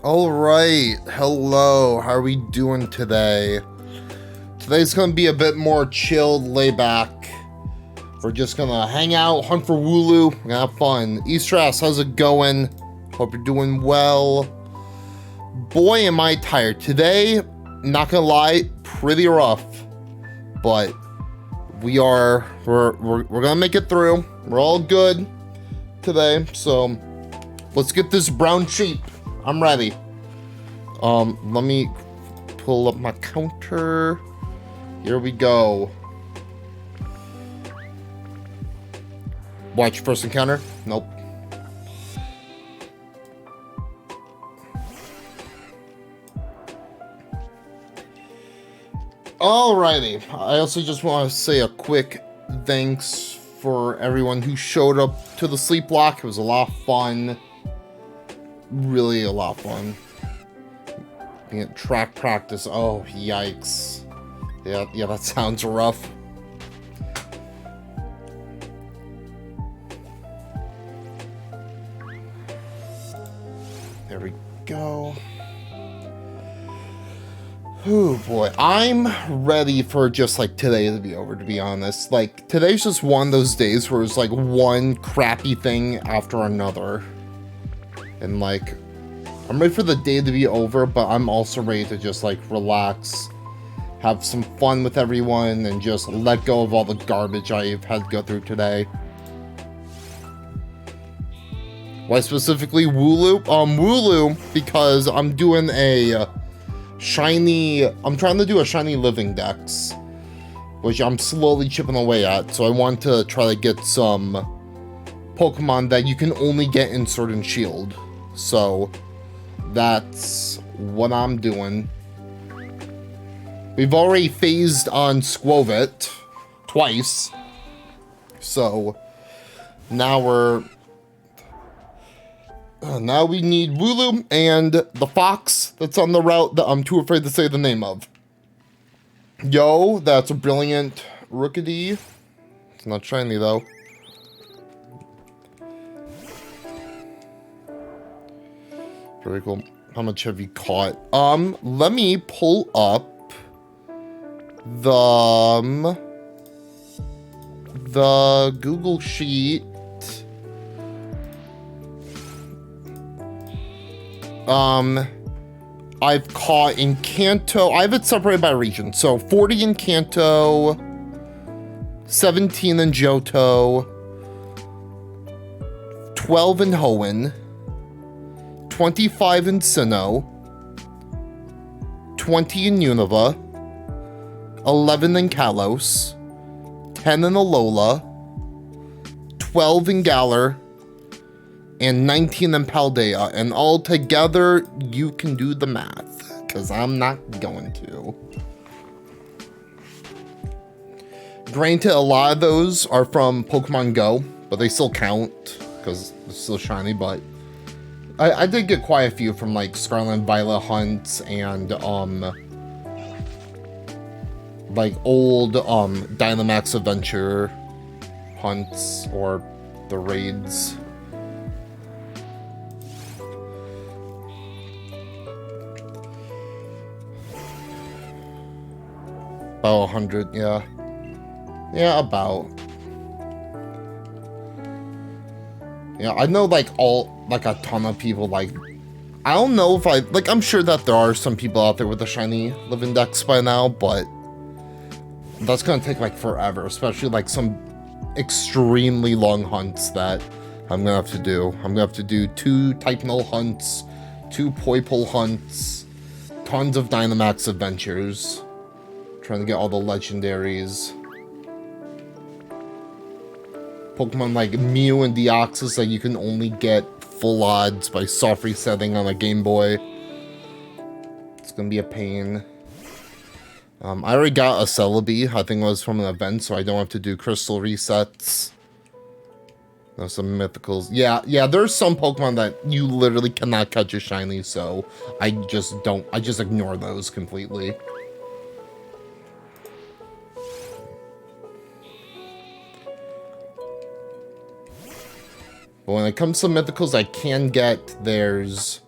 All right, hello. How are we doing today? Today's gonna be a bit more chilled, laid back. We're just gonna hang out, hunt for Wooloo, and have fun. Eastras, how's it going? Hope you're doing well. Boy, am I tired today. Not gonna lie, pretty rough, but we're gonna make it through. We're all good today, so let's get this brown sheep. I'm ready. Let me pull up my counter. Here we go. Watch first encounter. Nope. Alrighty. I also just want to say a quick thanks for everyone who showed up to the sleep block. It was a lot of fun. Really a lot of fun. Being at track practice. Oh, yikes. Yeah, that sounds rough. There we go. Oh boy, I'm ready for just like today to be over, to be honest. Like, today's just one of those days where it's like one crappy thing after another. And like, I'm ready for the day to be over, but I'm also ready to just like relax, have some fun with everyone, and just let go of all the garbage I've had to go through today. Why specifically Wooloo? Wooloo, because I'm doing a shiny, I'm trying to do a shiny living dex, which I'm slowly chipping away at, so I want to try to get some Pokemon that you can only get in Sword and Shield. So that's what I'm doing. We've already phased on Squovit twice, so now now we need Wooloo and the fox that's on the route that I'm too afraid to say the name of. Yo, that's a brilliant Rookidee. It's not shiny though. Very cool. How much have you caught? Let me pull up the Google Sheet. I've caught in Kanto. I have it separated by region. So 40 in Kanto, 17 in Johto, 12 in Hoenn, 25 in Sinnoh, 20 in Unova, 11 in Kalos, 10 in Alola, 12 in Galar, and 19 in Paldea. And all together, you can do the math, because I'm not going to. Granted, a lot of those are from Pokemon Go, but they still count, because it's still shiny, but I did get quite a few from like Scarlet and Violet hunts and like old Dynamax Adventure hunts or the raids. About 100, yeah. Yeah, about. Yeah, I know like a ton of people, like, I don't know if I'm sure that there are some people out there with a shiny living dex by now, but that's gonna take like forever, especially like some extremely long hunts that I'm gonna have to do. I'm gonna have to do 2 Type-Null hunts, 2 Poipole hunts, tons of Dynamax adventures, trying to get all the legendaries. Pokemon like Mew and Deoxys that you can only get full odds by soft resetting on a Game Boy. It's gonna be a pain. I already got a Celebi. I think it was from an event, so I don't have to do crystal resets. There's some mythicals. Yeah, there's some Pokemon that you literally cannot catch a shiny, so I just ignore those completely. But when it comes to mythicals I can get, there's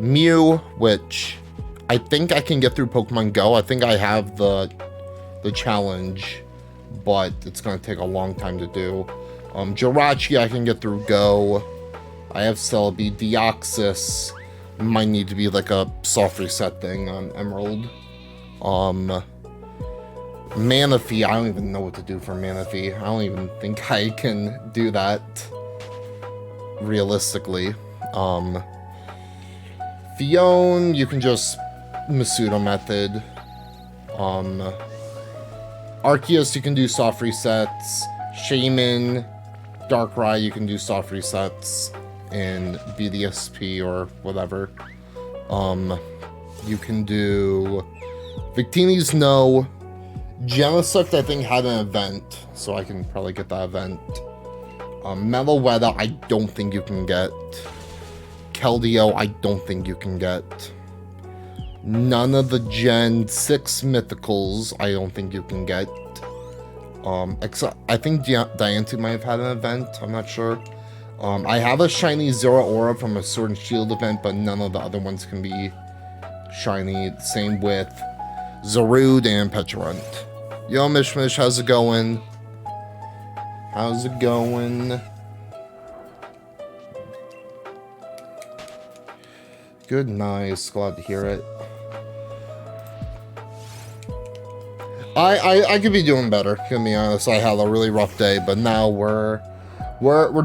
Mew, which I think I can get through Pokemon Go. I think I have the challenge, but it's going to take a long time to do. Jirachi I can get through Go. I have Celebi. Deoxys might need to be like a soft reset thing on Emerald. Manaphy, I don't even know what to do for Manaphy. I don't even think I can do that realistically. Fione, you can just Masuda method. Arceus, you can do soft resets. Shaman, Darkrai, you can do soft resets and BDSP or whatever. You can do Victini's no. Genesect, I think, had an event, so I can probably get that event. Meloetta, I don't think you can get. Keldeo, I don't think you can get. None of the Gen 6 Mythicals, I don't think you can get. Except, I think Diancie might have had an event, I'm not sure. I have a shiny Zero Aura from a Sword and Shield event, but none of the other ones can be shiny. Same with Zarude and Petulant. Yo, Mishmish, how's it going? How's it going? Good, nice. Glad to hear it. I could be doing better, to be honest. I had a really rough day, but now we're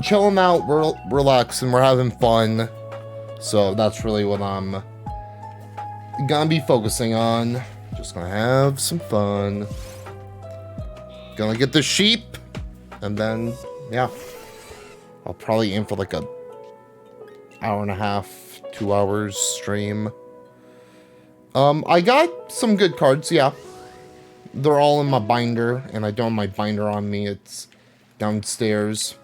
chilling out, we're relaxing, we're having fun. So that's really what I'm gonna be focusing on. Just gonna have some fun. Gonna get the sheep, and then yeah, I'll probably aim for like a hour and a half, 2 hours stream. I got some good cards, yeah. They're all in my binder, and I don't have my binder on me. It's downstairs.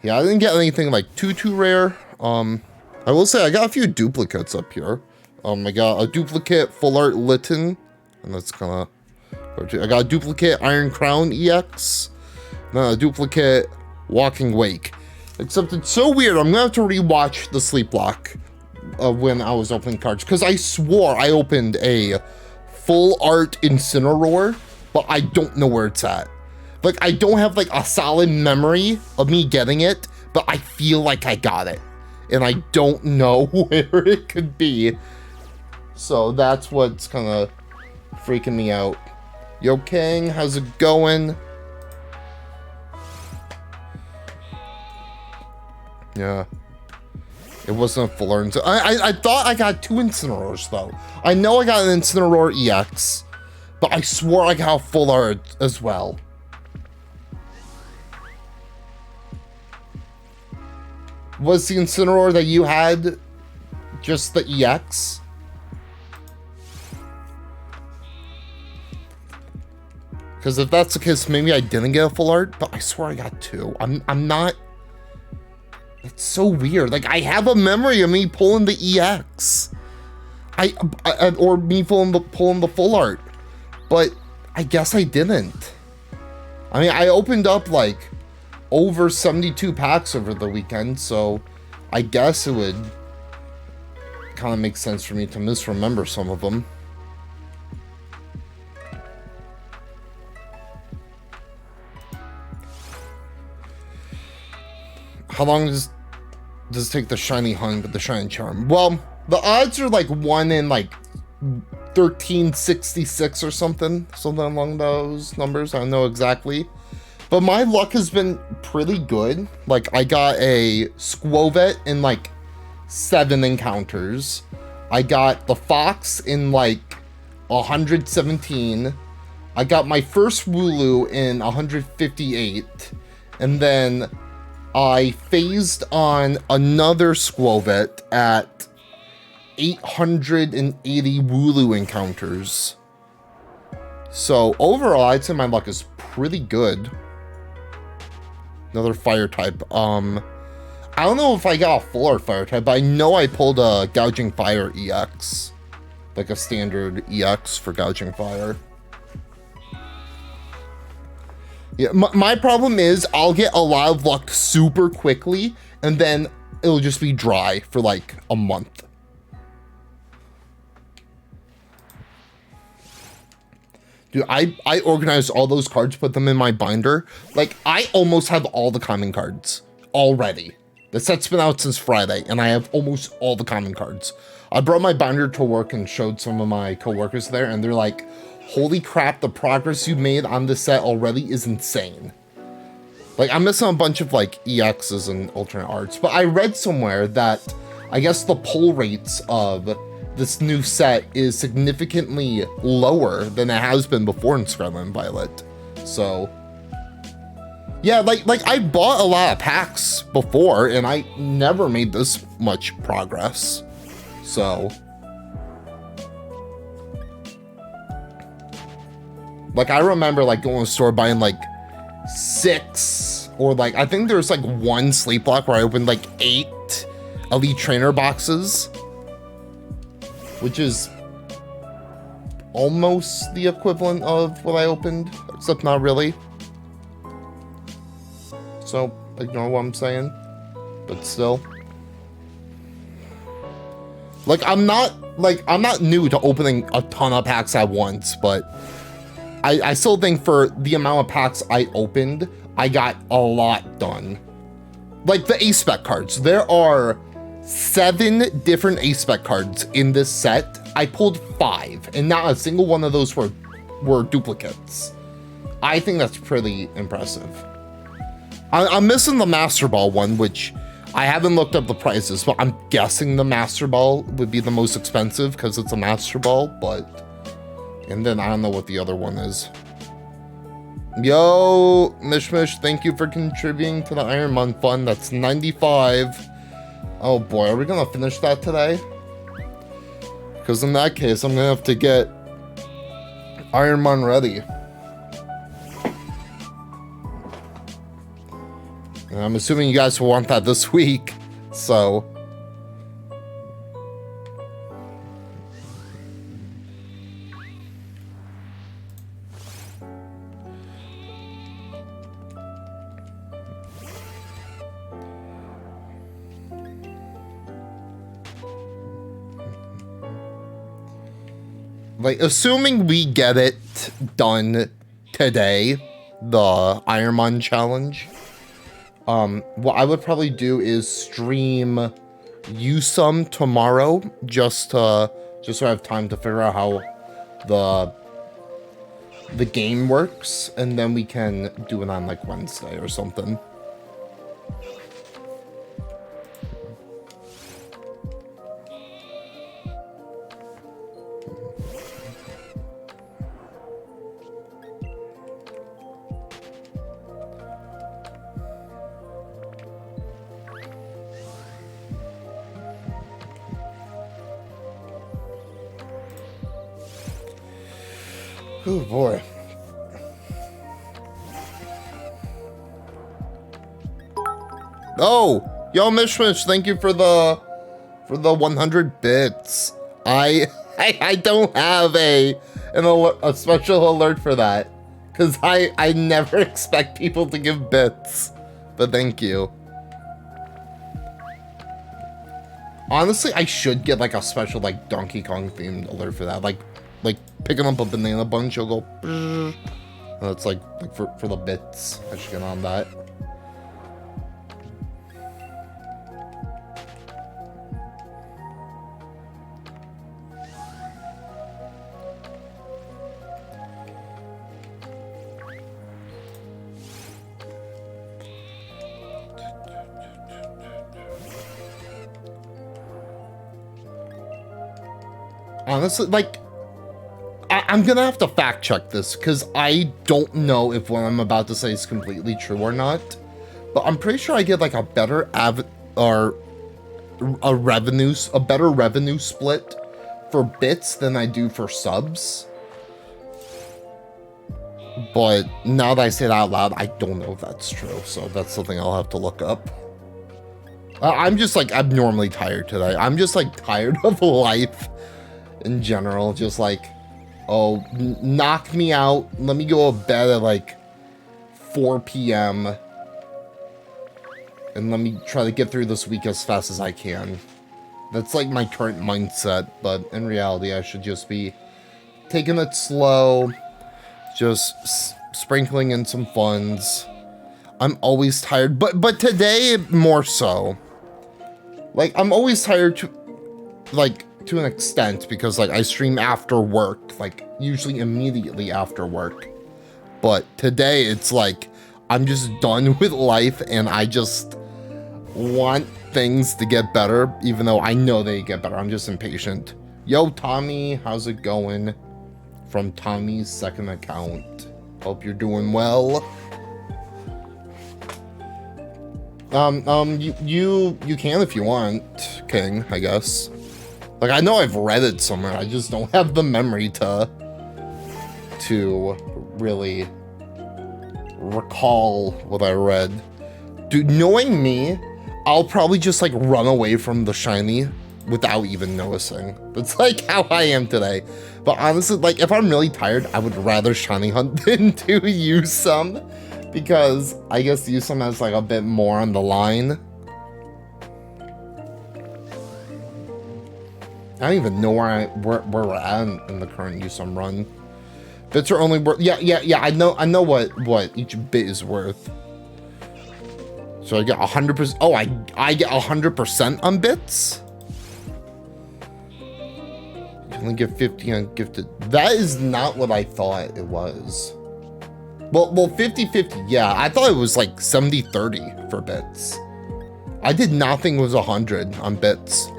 Yeah, I didn't get anything like too rare. I will say I got a few duplicates up here. I got a duplicate Full Art Litten, and that's gonna. I got a duplicate Iron Crown EX, and then a duplicate Walking Wake. Except it's so weird. I'm gonna have to rewatch the Sleep Block when I was opening cards, because I swore I opened a Full Art Incineroar, but I don't know where it's at. Like, I don't have like a solid memory of me getting it, but I feel like I got it, and I don't know where it could be. So that's what's kind of freaking me out. Yo, King, how's it going? Yeah. It wasn't a full art. I thought I got 2 Incineroars, though. I know I got an Incineroar EX, but I swore I got a full art as well. Was the Incineroar that you had just the EX? Because if that's the case, maybe I didn't get a full art, but I swear I got 2. I'm not... It's so weird. Like, I have a memory of me pulling the EX. Or me pulling the full art. But I guess I didn't. I mean, I opened up, like, over 72 packs over the weekend, so I guess it would kind of make sense for me to misremember some of them. How long does it take the shiny hung but the shiny charm? Well, the odds are like 1 in like 1366 or something along those numbers. I don't know exactly, but my luck has been pretty good. Like, I got a Squovet in like 7 encounters. I got the Fox in like 117. I got my first Wooloo in 158, and then I phased on another Squovet at 880 Wooloo encounters. So overall, I'd say my luck is pretty good. Another fire type. I don't know if I got a full art fire type, but I know I pulled a Gouging Fire EX. Like a standard EX for Gouging Fire. Yeah, my problem is I'll get a lot of luck super quickly, and then it'll just be dry for like a month. Dude, I organized all those cards, put them in my binder. Like, I almost have all the common cards already. The set's been out since Friday, and I have almost all the common cards. I brought my binder to work and showed some of my coworkers there, and they're like, holy crap, the progress you made on this set already is insane. Like, I'm missing a bunch of, like, EXs and alternate arts, but I read somewhere that I guess the pull rates of this new set is significantly lower than it has been before in Scarlet and Violet. So, yeah, like I bought a lot of packs before, and I never made this much progress. So, like, I remember, like, going to the store buying, like, 6, or, like, I think there's, like, 1 sleep block where I opened, like, 8 Elite Trainer boxes, which is almost the equivalent of what I opened, except not really. So, ignore what I'm saying, but still. Like, I'm not new to opening a ton of packs at once, but I still think for the amount of packs I opened, I got a lot done. Like the A-Spec cards, there are 7 different A-Spec cards in this set. I pulled 5, and not a single one of those were duplicates. I think that's pretty impressive. I'm missing the Master Ball one, which I haven't looked up the prices, but I'm guessing the Master Ball would be the most expensive because it's a Master Ball, but... And then I don't know what the other one is. Yo, Mishmish, thank you for contributing to the Ironman Fund. That's 95. Oh boy, are we gonna finish that today? Because in that case, I'm gonna have to get Ironman ready. And I'm assuming you guys will want that this week, so... Like, assuming we get it done today, the Ironman challenge, what I would probably do is stream some tomorrow, just so I have time to figure out how the game works, and then we can do it on like Wednesday or something. Oh boy. Oh, yo, Mishmish, thank you for the 100 bits. I don't have a special alert for that, because I never expect people to give bits, but thank you. Honestly, I should get like a special like Donkey Kong themed alert for that, like picking up a banana bunch, you'll go. That's like for the bits. I should get on that. Honestly, like, I'm gonna have to fact check this because I don't know if what I'm about to say is completely true or not, but I'm pretty sure I get like a better better revenue split for bits than I do for subs. But now that I say it out loud, I don't know if that's true, so that's something I'll have to look up. I'm just like abnormally tired today. I'm just like tired of life in general, just like, oh, knock me out. Let me go to bed at like 4 p.m. And let me try to get through this week as fast as I can. That's like my current mindset, but in reality, I should just be taking it slow, just sprinkling in some funds. I'm always tired, but today more so. Like, I'm always tired to an extent, because like I stream after work, like usually immediately after work. But today it's like I'm just done with life and I just want things to get better, even though I know they get better. I'm just impatient. Yo, Tommy, how's it going? From Tommy's second account. Hope you're doing well. You can if you want, King, I guess. Like, I know I've read it somewhere, I just don't have the memory to really recall what I read. Dude, knowing me, I'll probably just like run away from the shiny without even noticing. That's like how I am today. But honestly, like if I'm really tired, I would rather shiny hunt than to use some, because I guess use some has like a bit more on the line. I don't even know where we're at in the current use some run. Bits are only worth, yeah. I know what each bit is worth. So I get 100%. Oh, I get 100% on bits. You only get 50 on gifted. That is not what I thought it was. Well, 50-50. Yeah, I thought it was like 70-30 for bits. I did not think it was 100 on bits.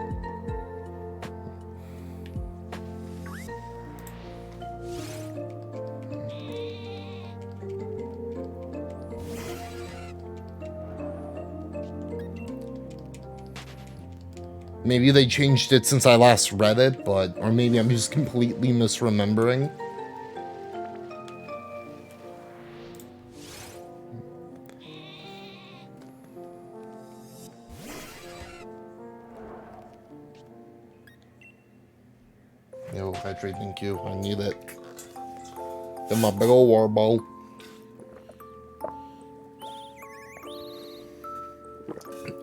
Maybe they changed it since I last read it, but, or maybe I'm just completely misremembering. Yo, hydrate, thank you. I need it. In my big ol' water bowl.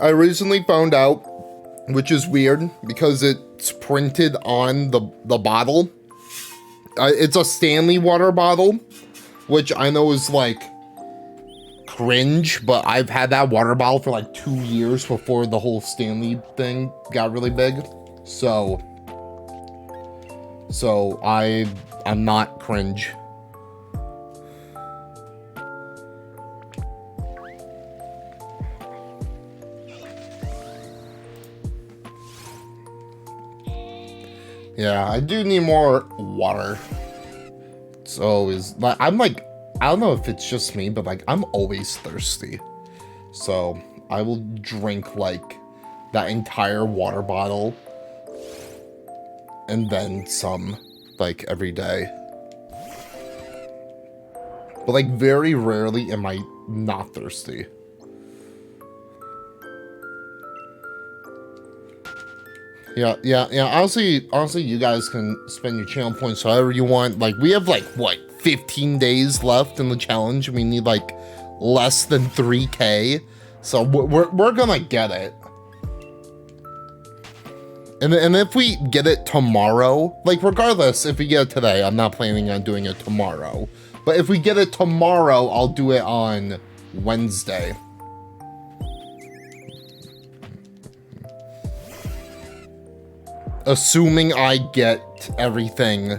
I recently found out, which is weird because it's printed on the bottle. It's a Stanley water bottle, which I know is like cringe, but I've had that water bottle for like 2 years before the whole Stanley thing got really big. So I'm not cringe. Yeah, I do need more water. It's always, like, I'm like, I don't know if it's just me, but like, I'm always thirsty. So I will drink like that entire water bottle and then some, like, every day. But like, very rarely am I not thirsty. Yeah. Honestly, you guys can spend your channel points however you want. Like, we have like, what, 15 days left in the challenge. We need like less than 3K. So we're gonna get it. And if we get it tomorrow, like regardless, if we get it today, I'm not planning on doing it tomorrow. But if we get it tomorrow, I'll do it on Wednesday. Assuming I get everything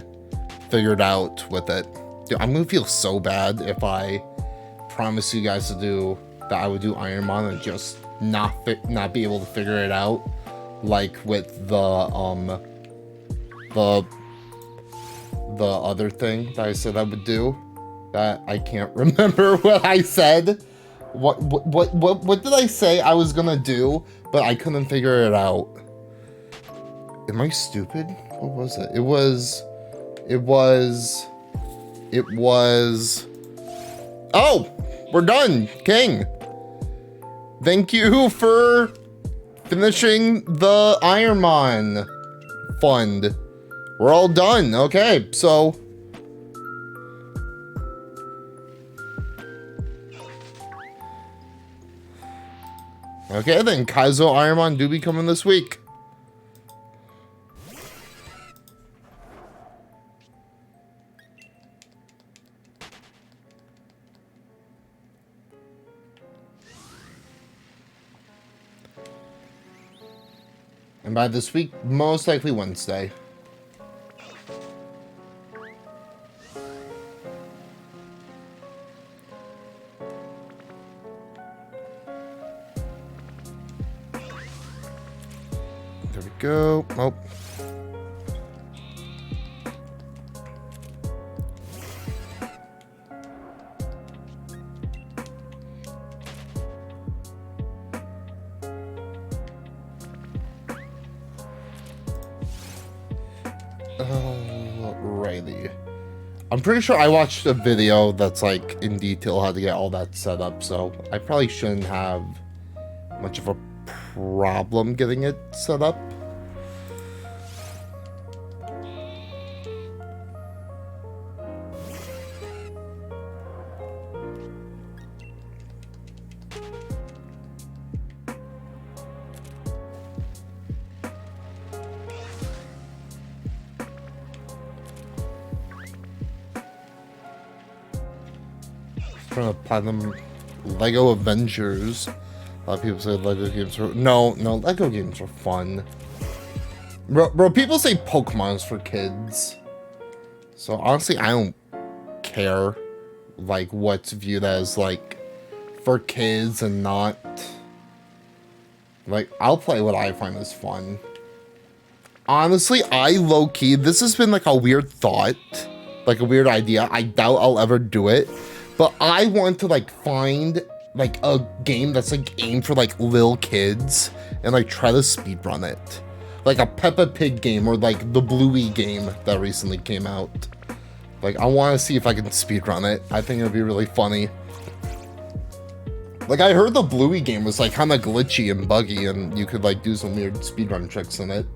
figured out with it. Dude, I'm gonna feel so bad if I promise you guys to do that I would do Ironmon and just not be able to figure it out, like with the other thing that I said I would do. That I can't remember what I said. What did I say I was gonna do, but I couldn't figure it out. Am I stupid? What was it? It was... Oh! We're done, King! Thank you for finishing the Ironmon fund. We're all done. Okay, so... Okay, then Kaizo Ironmon do be coming this week. And by this week, most likely Wednesday. There we go. Oh. Alrighty. I'm pretty sure I watched a video that's like in detail how to get all that set up, so I probably shouldn't have much of a problem getting it set up. Trying to platinum Lego Avengers. A lot of people say Lego games are... No, Lego games are fun. Bro, people say Pokemon's for kids. So honestly, I don't care, like, what's viewed as, like, for kids and not. Like, I'll play what I find is fun. Honestly, I low-key, this has been, like, a weird thought. Like, a weird idea. I doubt I'll ever do it. But I want to, like, find, like, a game that's, like, aimed for, like, little kids and, like, try to speedrun it. Like a Peppa Pig game or, like, the Bluey game that recently came out. Like, I want to see if I can speedrun it. I think it would be really funny. Like, I heard the Bluey game was, like, kind of glitchy and buggy and you could, like, do some weird speedrun tricks in it.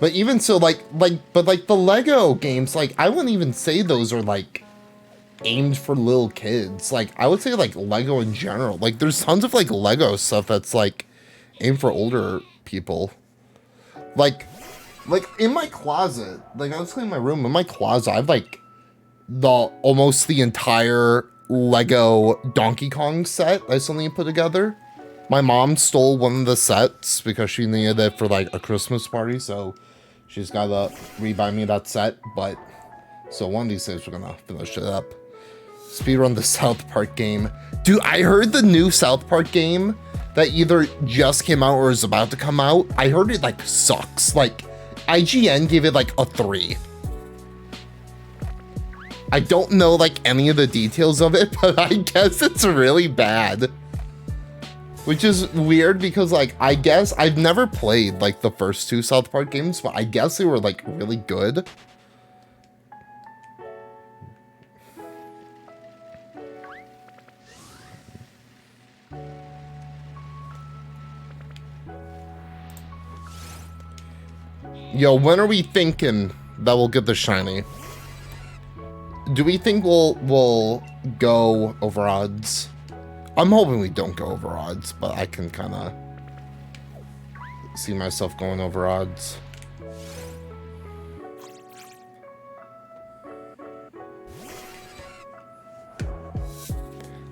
But even so, but the Lego games, like, I wouldn't even say those are, like, aimed for little kids. Like, I would say, like, Lego in general. Like, there's tons of, like, Lego stuff that's, like, aimed for older people. Like, in my closet, like, I was cleaning my room, in my closet, I have, like, almost the entire Lego Donkey Kong set I still need to put together. My mom stole one of the sets because she needed it for, like, a Christmas party, so she's gotta rebuy me that set, but... So one of these days we're gonna finish it up. Speedrun the South Park game. Dude, I heard the new South Park game that either just came out or is about to come out. I heard it, like, sucks. Like, IGN gave it, like, a 3. I don't know, like, any of the details of it, but I guess it's really bad. Which is weird because, like, I guess I've never played, like, the first 2 South Park games, but I guess they were, like, really good. Yo, when are we thinking that we'll get the shiny? Do we think we'll go over odds? I'm hoping we don't go over odds, but I can kind of see myself going over odds.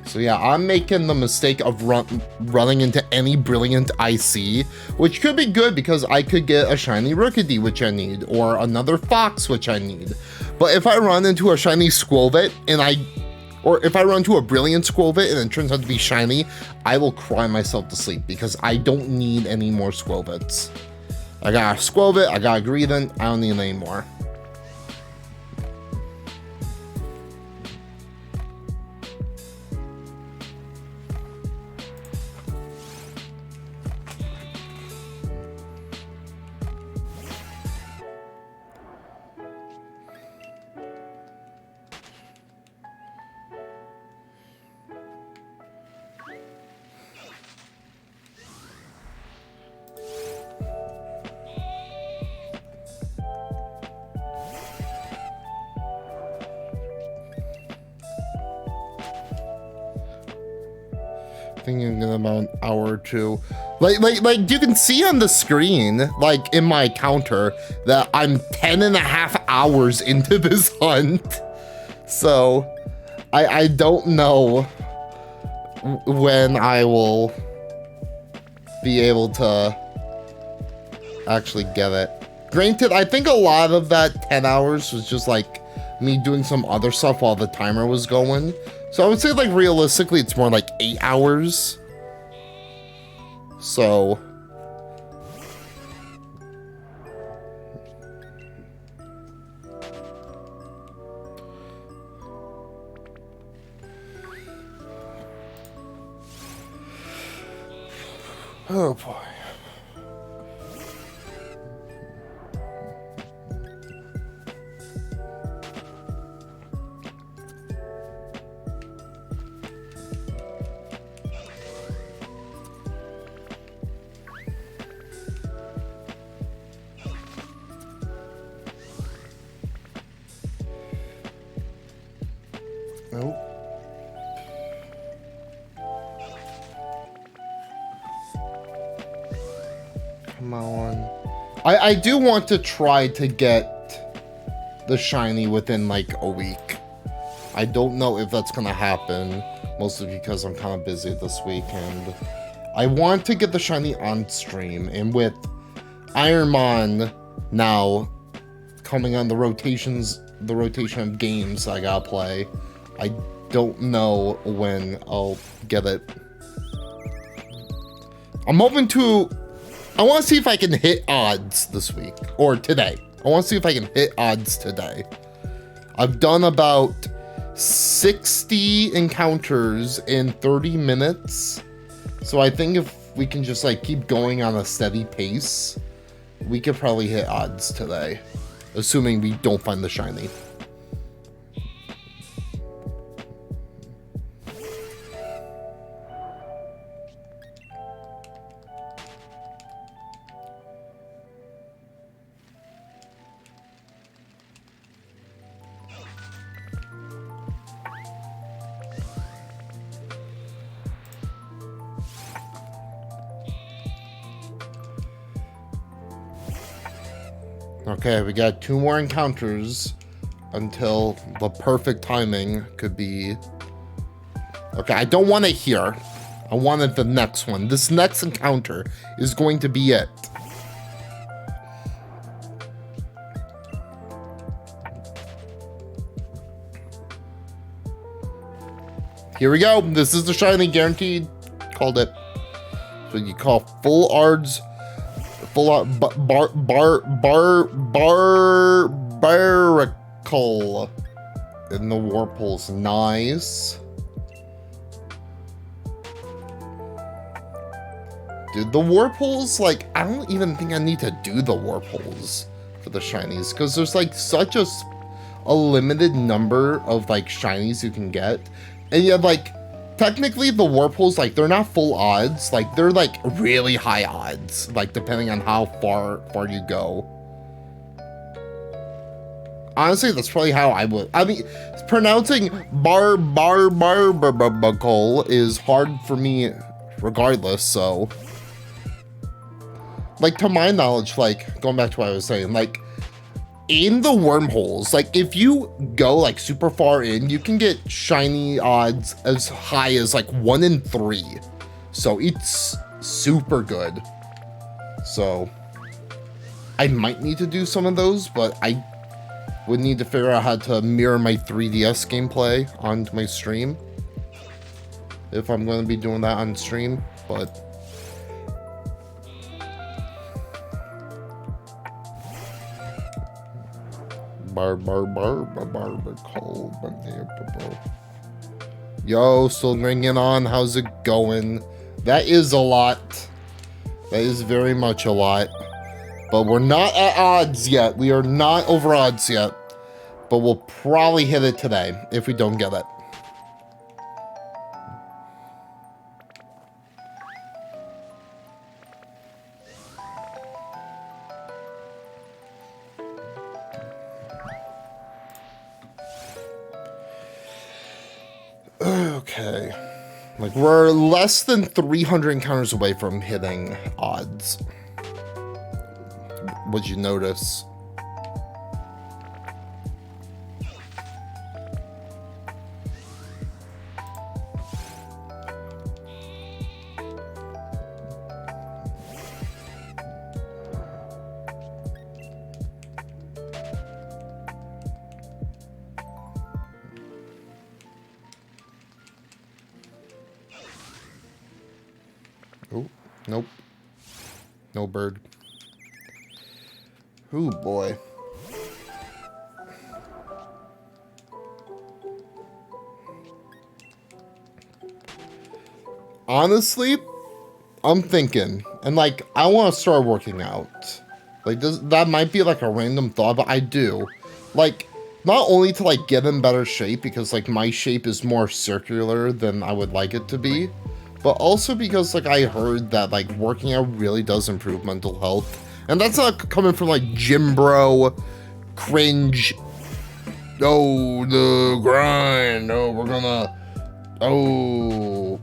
So yeah, I'm making the mistake of running into any brilliant IC, which could be good because I could get a shiny Rookidee, which I need, or another Fox, which I need. But if I run into a shiny Squirtle or if I run into a brilliant Squirtle and it turns out to be shiny, I will cry myself to sleep because I don't need any more Squirtle. I got a Squirtle, I got a Greedent, I don't need any more. think in about an hour or two. Like you can see on the screen, like in my counter, that I'm 10.5 hours into this hunt. So I don't know when I will be able to actually get it. Granted, I think a lot of that 10 hours was just like me doing some other stuff while the timer was going. So I would say like realistically it's more like 8 hours. So oh boy. Nope. Come on. I do want to try to get the shiny within like a week. I don't know if that's gonna happen, mostly because I'm kind of busy this week, and I want to get the shiny on stream. And with Ironmon now coming on the rotation of games I gotta play, I don't know when I'll get it. I'm hoping to... I want to see if I can hit odds this week, or today. I want to see if I can hit odds today. I've done about 60 encounters in 30 minutes. So I think if we can just like keep going on a steady pace, we could probably hit odds today. Assuming we don't find the shiny. Okay, we got 2 more encounters until the perfect timing could be... Okay, I don't want it here. I wanted the next one. This next encounter is going to be it. Here we go. This is the shiny, guaranteed. Called it. So you call full odds... Barbarical in the Warples. Nice. Dude, the Warples, like, I don't even think I need to do the Warples for the shinies, because there's like such a limited number of like shinies you can get, and you have like technically the Warples, like, they're not full odds, like they're like really high odds, like depending on how far you go. Honestly, that's probably how I would. I mean, pronouncing barbarical is hard for me regardless, so like, to my knowledge, like, going back to what I was saying, like, in the wormholes, like, if you go, like, super far in, you can get shiny odds as high as, like, 1 in 3. So it's super good. So I might need to do some of those, but I would need to figure out how to mirror my 3DS gameplay onto my stream, if I'm going to be doing that on stream, but... Yo, still ringing on. How's it going? That is a lot. That is very much a lot. But we're not at odds yet. We are not over odds yet. But we'll probably hit it today if we don't get it. Okay. Like, we're less than 300 encounters away from hitting odds. Would you notice? Oh, nope. No bird. Ooh, boy. Honestly, I'm thinking, and like, I want to start working out. Like, that might be like a random thought, but I do. Like, not only to like get in better shape, because like my shape is more circular than I would like it to be, but also because like I heard that like working out really does improve mental health. And that's not coming from like gym bro, cringe, oh, the grind, oh, we're gonna, oh,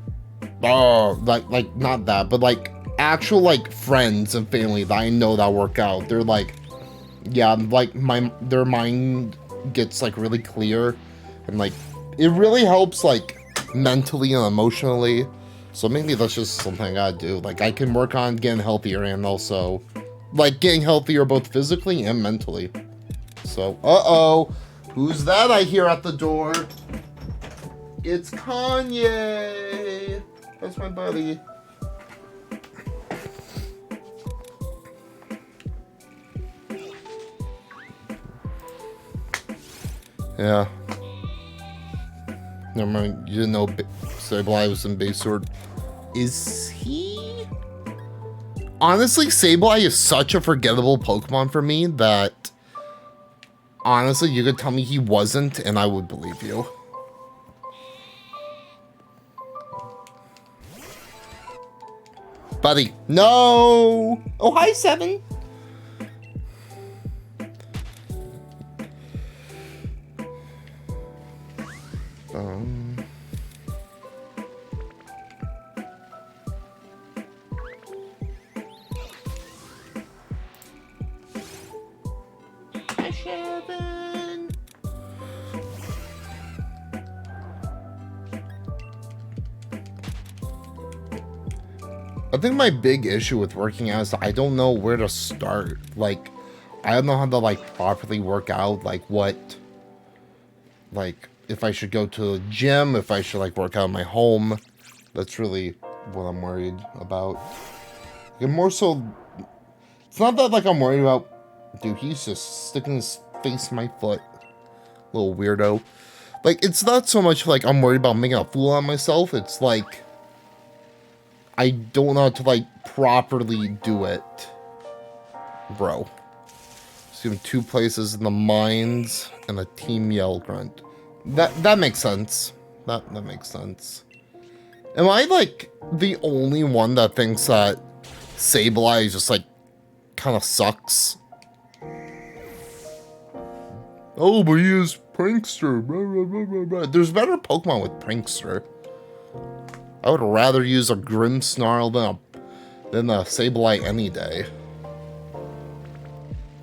like not that, but like actual like friends and family that I know that work out. They're like, yeah, like their mind gets like really clear, and like it really helps like mentally and emotionally. So maybe that's just something I gotta do. Like, I can work on getting healthier and also, like, getting healthier both physically and mentally. So, uh-oh. Who's that I hear at the door? It's Kanye. That's my buddy. Yeah. Never mind. You didn't know Sableye was in base sword. Is he? Honestly, Sableye is such a forgettable Pokemon for me that honestly, you could tell me he wasn't and I would believe you. Buddy, no! Oh, hi, Seven. I think my big issue with working out is that I don't know where to start. Like, I don't know how to, like, properly work out. Like, what... Like, if I should go to a gym, if I should, like, work out in my home. That's really what I'm worried about. And more so... It's not that, like, I'm worried about... Dude, he's just sticking his face in my foot. Little weirdo. Like, it's not so much, like, I'm worried about making a fool out of myself. It's, like... I don't know how to, like, properly do it. Bro. See 2 places in the mines and a Team Yell grunt. That makes sense. That makes sense. Am I, like, the only one that thinks that Sableye just, like, kind of sucks? Oh, but he is Prankster. Blah, blah, blah, blah, blah. There's better Pokemon with Prankster. I would rather use a Grimmsnarl than a Sableye any day.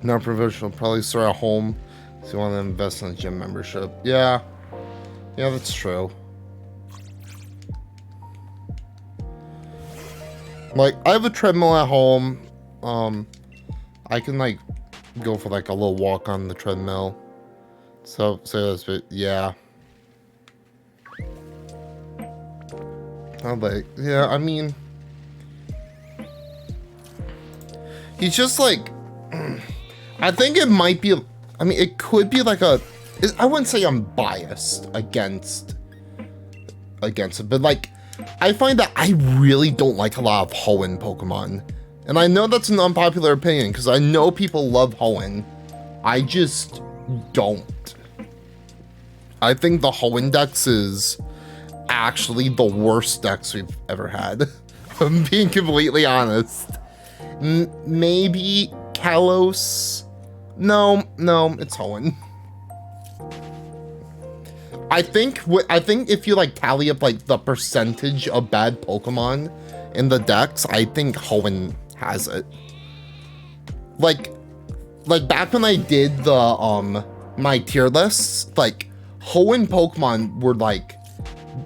Not provisional, probably start at home. So you want to invest in a gym membership. Yeah. Yeah, that's true. Like, I have a treadmill at home. I can, like, go for, like, a little walk on the treadmill. So that's, but yeah. Yeah, I mean, he's just like, I think it might be, I mean, it could be like I wouldn't say I'm biased against it, but like, I find that I really don't like a lot of Hoenn Pokemon. And I know that's an unpopular opinion, because I know people love Hoenn. I just don't. I think the Hoenn Dex is actually the worst Dex we've ever had. I'm being completely honest. Maybe Kalos? No, it's Hoenn. I think if you like tally up like the percentage of bad Pokemon in the decks, I think Hoenn has it. Like back when I did the my tier lists, like Hoenn Pokemon were like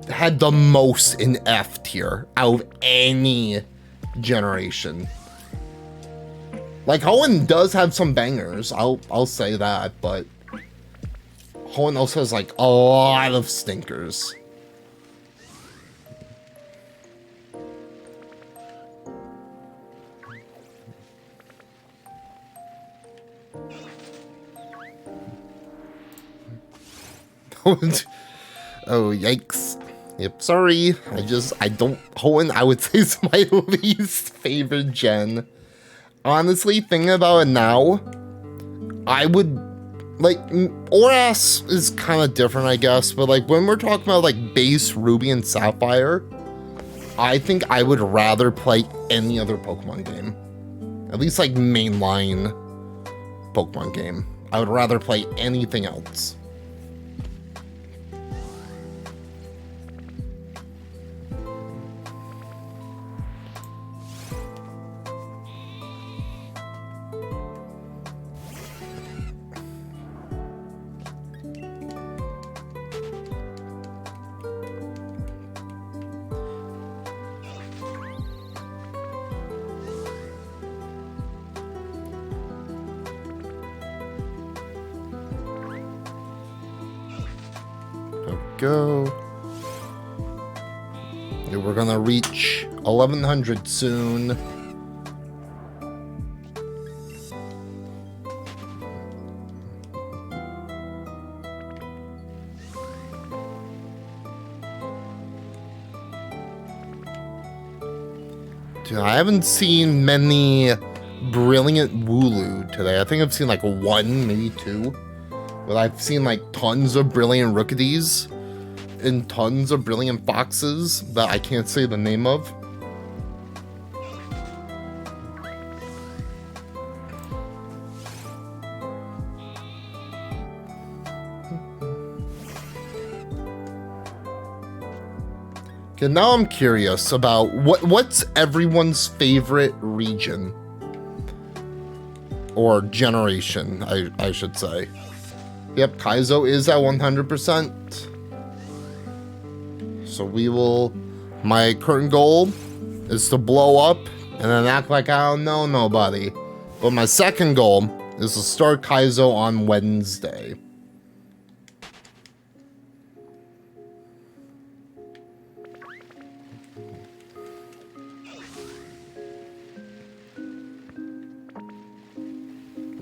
had the most in F tier out of any generation. Like Hoenn does have some bangers, I'll say that, but Hoenn also has like a lot of stinkers. Oh, yikes. Yep, sorry. I don't... Hoenn, I would say, is my least favorite gen. Honestly, thinking about it now, I would... Like, Oras is kind of different, I guess, but, like, when we're talking about, like, base Ruby and Sapphire, I think I would rather play any other Pokemon game. At least, like, mainline Pokemon game. I would rather play anything else. Go. Yeah, we're gonna reach 1100 soon. Dude, I haven't seen many brilliant Wooloo today. I think I've seen like one, maybe two. But I've seen like tons of brilliant Rookies and tons of brilliant Foxes that I can't say the name of. Okay, now I'm curious about what's everyone's favorite region or generation, I should say. Yep, Kaizo is at 100%. So we will, my current goal is to blow up and then act like I don't know nobody. But my second goal is to start Kaizo on Wednesday.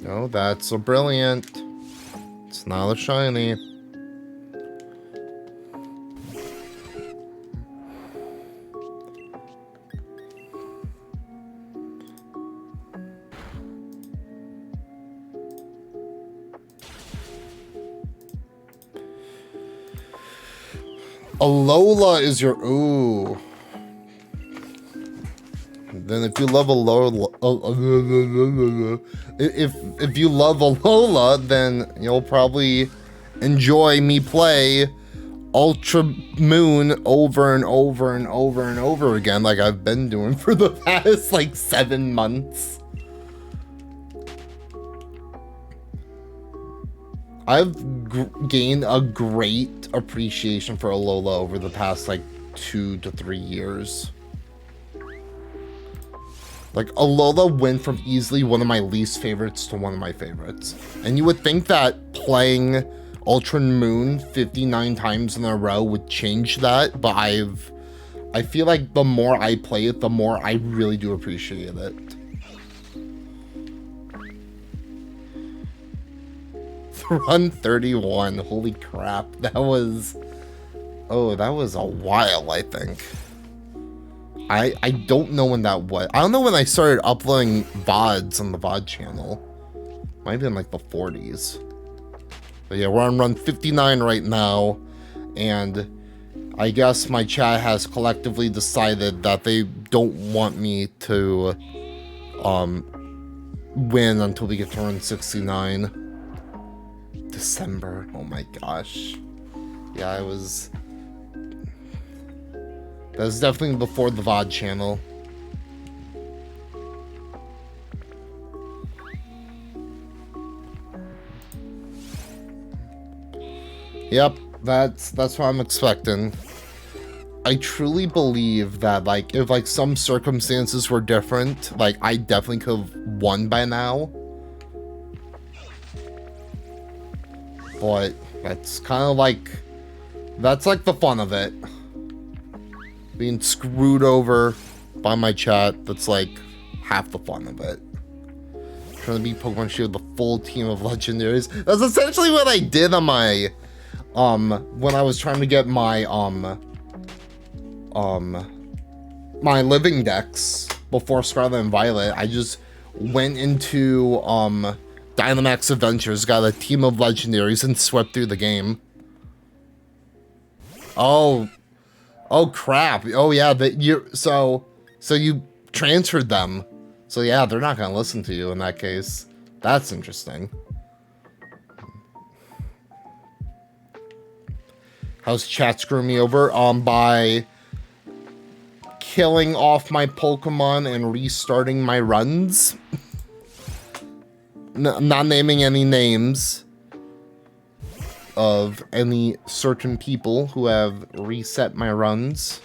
Oh, that's a brilliant. It's not a shiny. Alola is your... Ooh. Then if you love Alola... If you love Alola, then you'll probably enjoy me play Ultra Moon over and over and over and over again, like I've been doing for the past, like, 7 months. I've gained a great appreciation for Alola over the past, like, 2 to 3 years. Like, Alola went from easily one of my least favorites to one of my favorites. And you would think that playing Ultra Moon 59 times in a row would change that, but I feel like the more I play it, the more I really do appreciate it. Run 31, holy crap, that was... Oh, that was a while, I think. I don't know when that was. I don't know when I started uploading VODs on the VOD channel. Might have been like the 40s. But yeah, we're on run 59 right now. And I guess my chat has collectively decided that they don't want me to win until we get to run 69. December. Oh my gosh. Yeah, I was... That was definitely before the VOD channel. Yep, that's what I'm expecting. I truly believe that, like, if, like, some circumstances were different, like, I definitely could have won by now. But that's kind of like... That's, like, the fun of it. Being screwed over by my chat, that's, like, half the fun of it. Trying to beat Pokemon Shield with the full team of legendaries. That's essentially what I did on my... when I was trying to get my, my living decks before Scarlet and Violet, I just went into, Dynamax Adventures, got a team of legendaries, and swept through the game. Oh crap. Oh yeah, so you transferred them. So yeah, they're not gonna listen to you in that case. That's interesting. How's chat screwing me over? By killing off my Pokemon and restarting my runs. Not naming any names of any certain people who have reset my runs.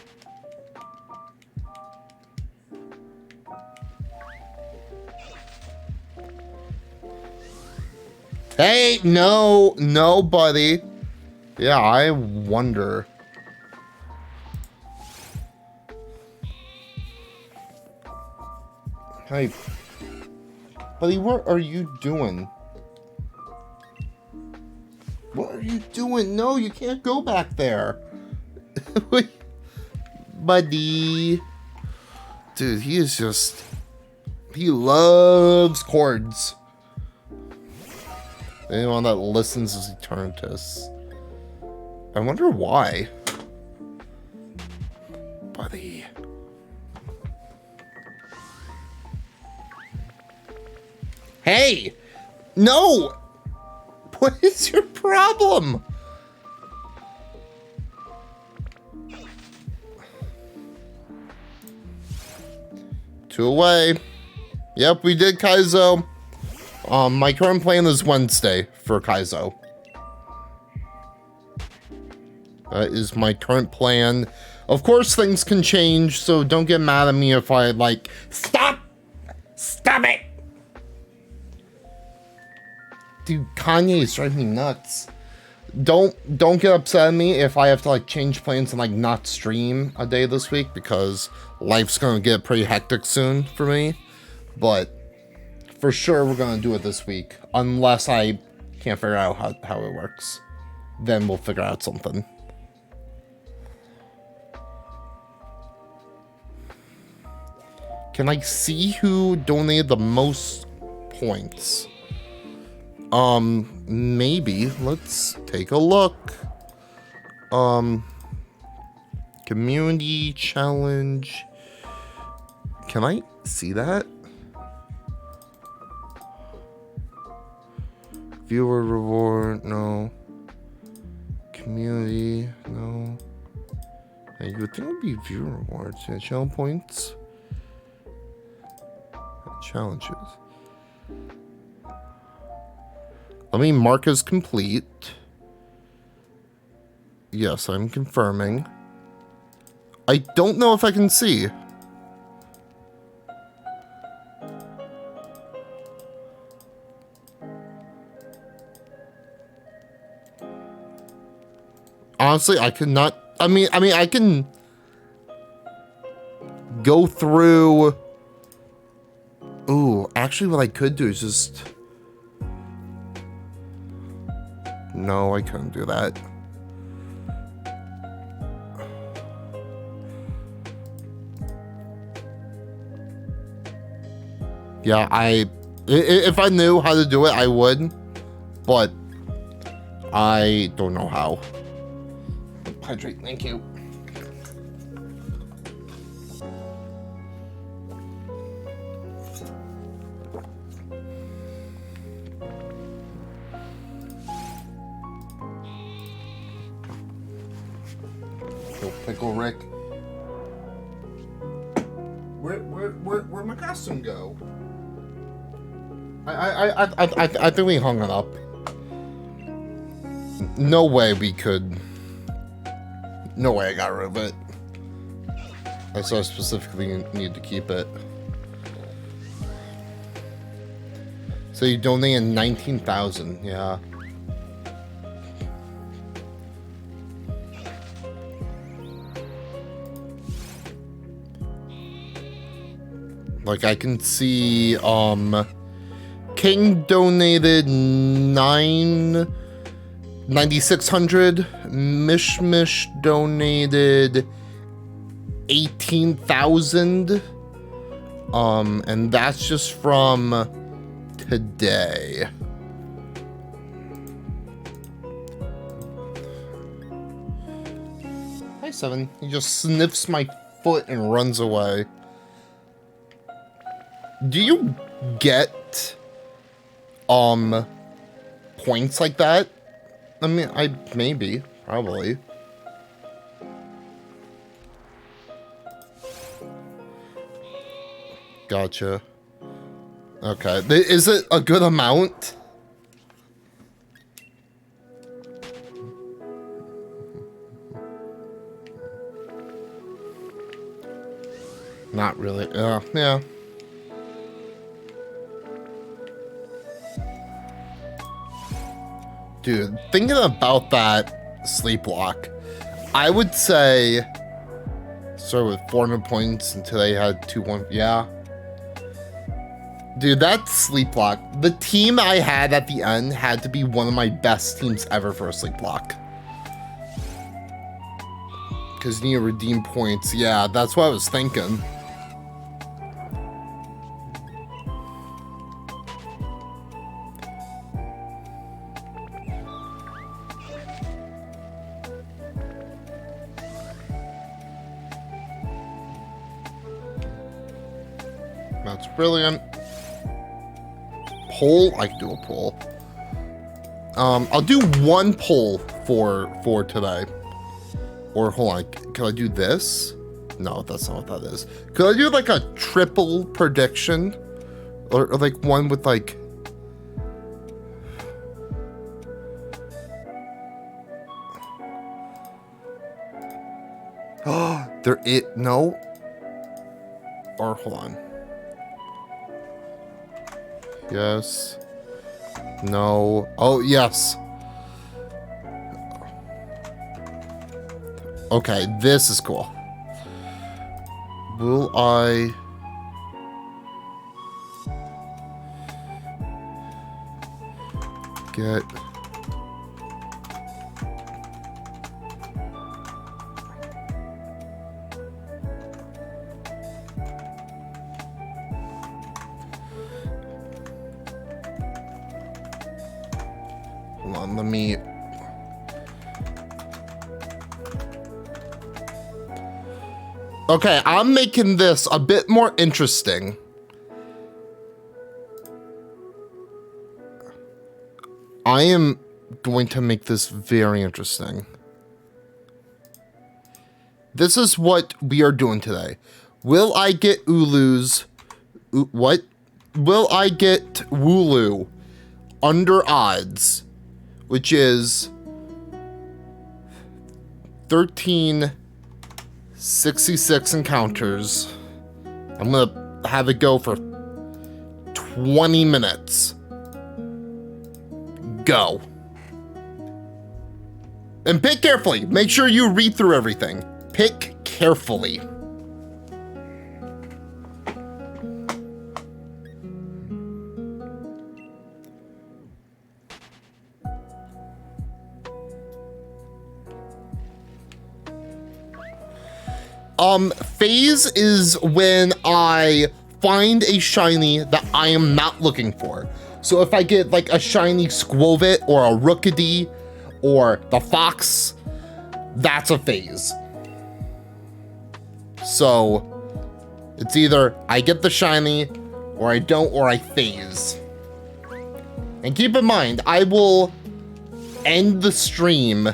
Hey, no, buddy. Yeah, I wonder. Hey, buddy, what are you doing? What are you doing? No, you can't go back there. Buddy. Dude, he is just... He loves chords. Anyone that listens is Eternatus. I wonder why. Buddy. Hey! No! What is your problem? Two away. Yep, we did Kaizo. My current plan is Wednesday for Kaizo. That is my current plan. Of course, things can change, so don't get mad at me if I, like... Stop! Stop it! Dude, Kanye is driving me nuts. Don't get upset at me if I have to, like, change plans and, like, not stream a day this week, because life's gonna get pretty hectic soon for me. But for sure, we're gonna do it this week, unless I can't figure out how it works. Then we'll figure out something. Can I see who donated the most points? Maybe. Let's take a look. Community challenge. Can I see that? Viewer reward, no. Community, no. You would think it would be viewer rewards. Yeah, channel points. Challenges. Let me mark as complete. Yes, I'm confirming. I don't know if I can see. Honestly, I could not. I mean, I can go through. Ooh, actually, what I could do is just. No, I couldn't do that. Yeah, if I knew how to do it, I would, but I don't know how. Hydrate, thank you. Pickle Rick. Where'd my costume go? I think we hung it up. No way we could. No way I got rid of it. I so specifically need to keep it. So you donated 19,000, yeah. Like I can see, King donated 9,600. Mishmish donated 18,000. And that's just from today. Hi, Seven. He just sniffs my foot and runs away. Do you get points like that? I mean, maybe, probably. Gotcha. Okay, is it a good amount? Not really. Yeah. Dude, thinking about that sleep lock, I would say started with 400 points and today had 2-1. Yeah. Dude, that sleep lock, the team I had at the end had to be one of my best teams ever for a sleep lock. Because you need to redeem points. Yeah, that's what I was thinking. That's brilliant. Poll? I can do a poll. I'll do one poll for today. Or hold on, can I do this? No, that's not what that is. Could I do like a triple prediction? Or like one with like... Oh, no? Or hold on. Yes. No. Oh, yes. Okay, this is cool. Will I... get... Hold on, let me... Okay, I'm making this a bit more interesting. I am going to make this very interesting. This is what we are doing today. Will I get Wooloo's... What? Will I get Wooloo under odds, which is 1366 encounters. I'm gonna have it go for 20 minutes. Go. And pick carefully. Make sure you read through everything. Pick carefully. Phase is when I find a shiny that I am not looking for. So if I get like a shiny Squovit or a Rookidee or the Fox, that's a phase. So it's either I get the shiny or I don't, or I phase. And keep in mind, I will end the stream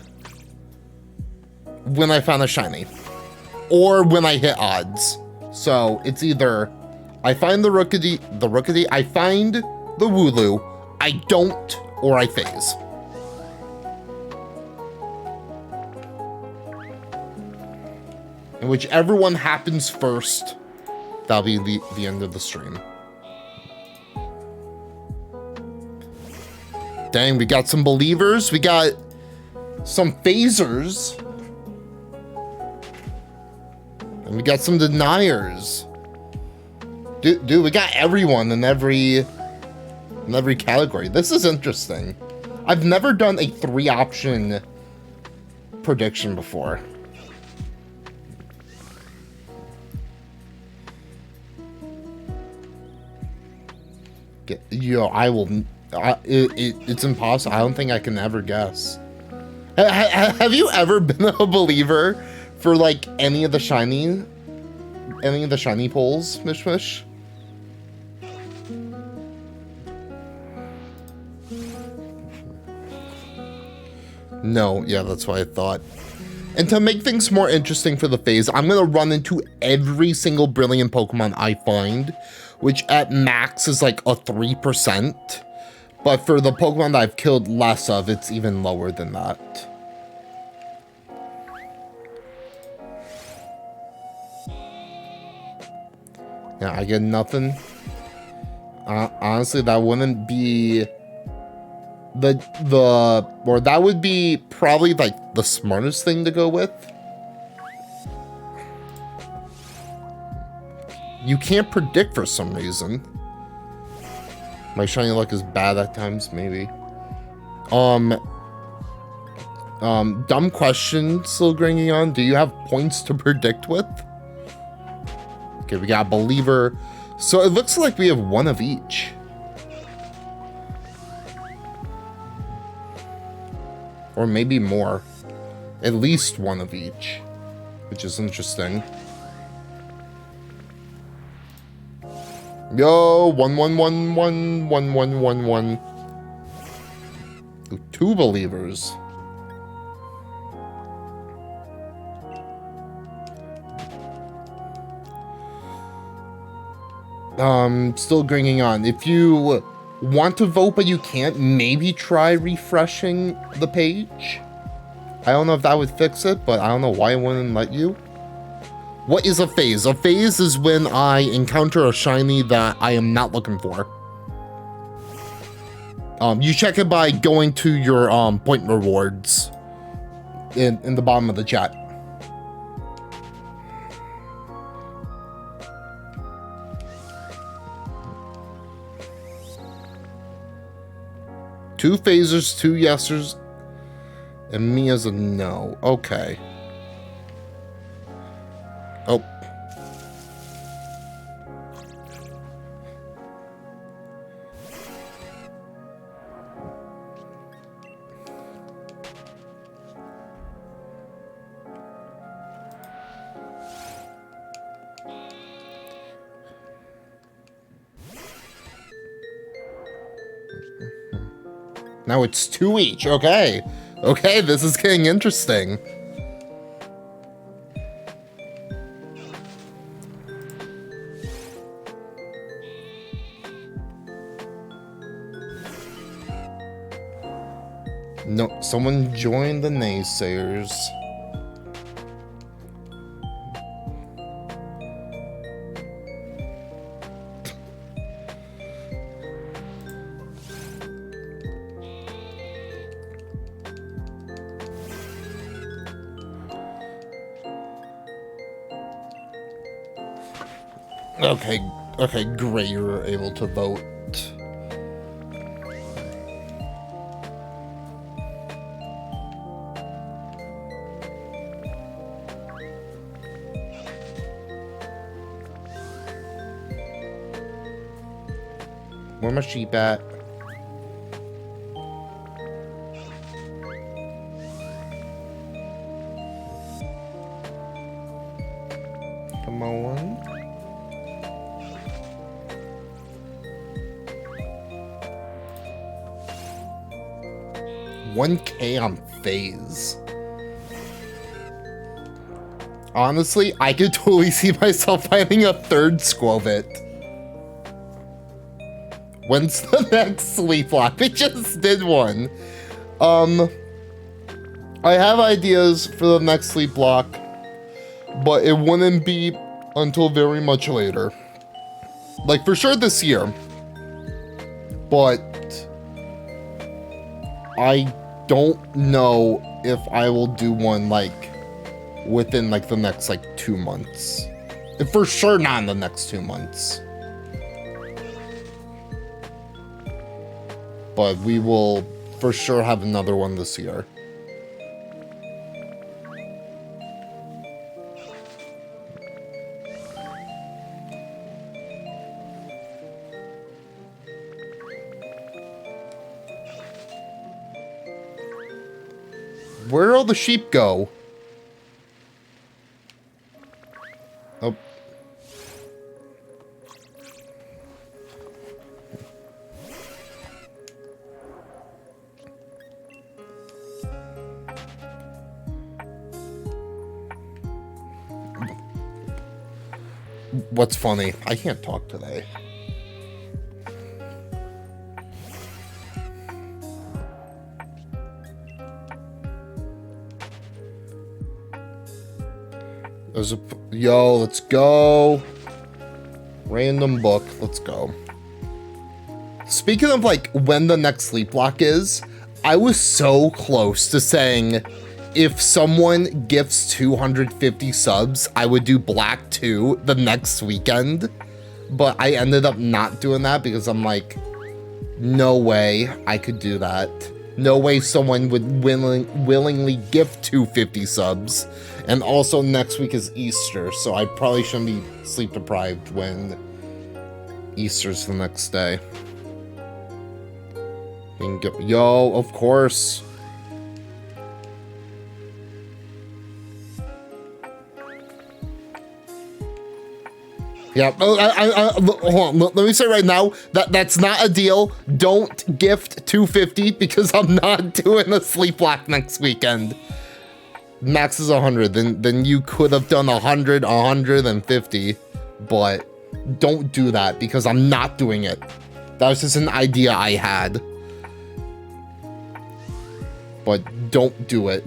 when I found a shiny. or when I hit odds. So it's either I find the Rookity, I find the Wooloo, I don't, or I phase. And whichever one happens first, that'll be the end of the stream. Dang, we got some believers, we got some phasers, and we got some deniers. Dude, we got everyone in every category. This is interesting. I've never done a 3-option prediction before. Yo, it's impossible. I don't think I can ever guess. Have you ever been a believer for like any of the shiny polls, Mish Mish? No, yeah, that's what I thought. And to make things more interesting for the phase, I'm gonna run into every single brilliant Pokemon I find, which at max is like a 3%. But for the Pokemon that I've killed less of, it's even lower than that. Yeah, I get nothing. Honestly, that wouldn't be or that would be probably like the smartest thing to go with. You can't predict for some reason. My shiny luck is bad at times, maybe. Dumb question still ringing on. Do you have points to predict with? Okay, we got believer. So it looks like we have one of each. Or maybe more. At least one of each. Which is interesting. Yo, 111111111. Ooh, 2 believers. Still gringing on. If you want to vote but you can't, maybe try refreshing the page. I don't know if that would fix it, but I don't know why it wouldn't let you. What is a phase? A phase is when I encounter a shiny that I am not looking for. You check it by going to your point rewards in the bottom of the chat. Two phasers, 2 yesers, and me as a no. Okay. Oh. Now it's 2 each. Okay. Okay, this is getting interesting. No, someone joined the naysayers. Okay, great, you were able to vote. Where my sheep at? Come on. 1K on phase. honestly, I could totally see myself finding a third Squovit. When's the next sleep lock? We just did one. I have ideas for the next sleep lock, but it wouldn't be until very much later. Like, for sure this year. But I don't know if I will do one, like, within, like, the next, like, 2 months. For sure not in the next 2 months. But we will for sure have another one this year. Where'd all the sheep go? Oh. What's funny? I can't talk today. There's a... Yo, let's go. Random book. Let's go. Speaking of, like, when the next sleep lock is, I was so close to saying if someone gifts 250 subs, I would do Black 2 the next weekend. But I ended up not doing that because I'm like, no way I could do that. No way someone would willingly gift 250 subs. And also next week is Easter, so I probably shouldn't be sleep deprived when Easter's the next day. Yo, of course. Yeah, hold on, let me say right now, that's not a deal. Don't gift 250 because I'm not doing a sleep lock next weekend. Max is 100, then you could have done 100, 150, but don't do that because I'm not doing it. That was just an idea I had. But don't do it.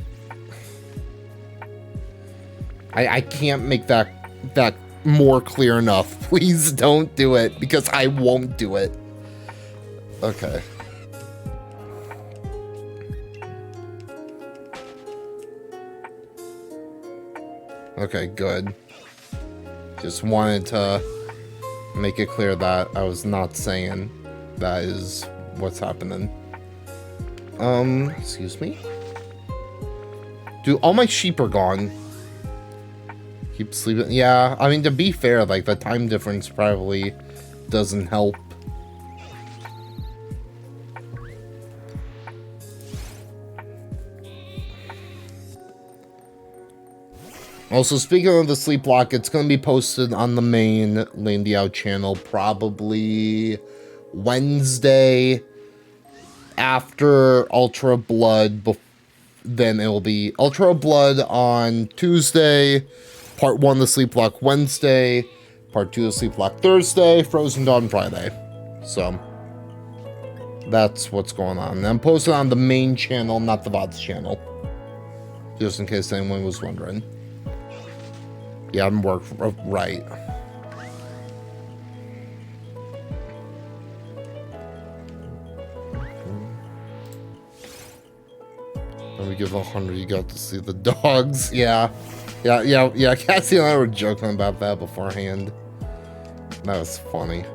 I can't make that more clear enough. Please don't do it because I won't do it. Okay. Okay, good. Just wanted to make it clear that I was not saying that is what's happening. Excuse me? Dude, all my sheep are gone. Keep sleeping. Yeah, I mean, to be fair, like, the time difference probably doesn't help. Also, speaking of the sleep lock, it's going to be posted on the main Lan-D-ow channel probably Wednesday after Ultra Blood. Then it will be Ultra Blood on Tuesday, Part 1 of the Sleep Lock Wednesday, Part 2 of the Sleep Lock Thursday, Frozen Dawn Friday. So, that's what's going on. And I'm posted on the main channel, not the VODs channel. Just in case anyone was wondering. Yeah, I'm right. Let me give 100. You got to see the dogs. Yeah. Cassie and I were joking about that beforehand. That was funny.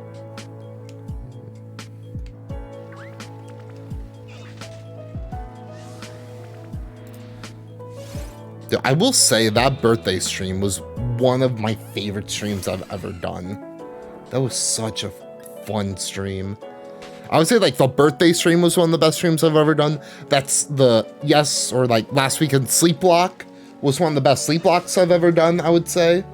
Dude, I will say that birthday stream was one of my favorite streams I've ever done. That was such a fun stream. I would say, like, the birthday stream was one of the best streams I've ever done. That's the, yes, or like last weekend Sleep Lock was one of the best Sleep Locks I've ever done, I would say.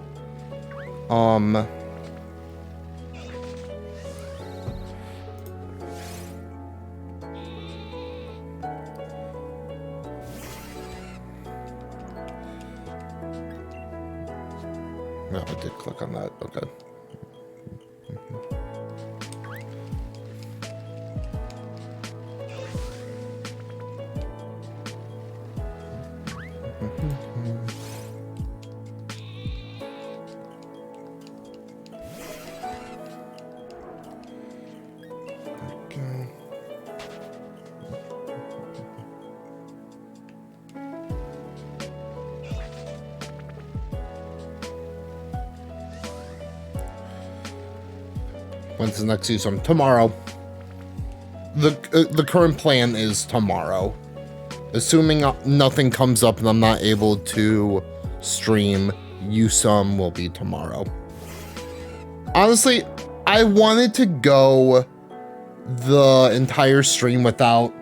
No, I did click on that. Okay. When's the next season? Tomorrow. The current plan is tomorrow. Assuming nothing comes up and I'm not able to stream, USUM will be tomorrow. Honestly, I wanted to go the entire stream without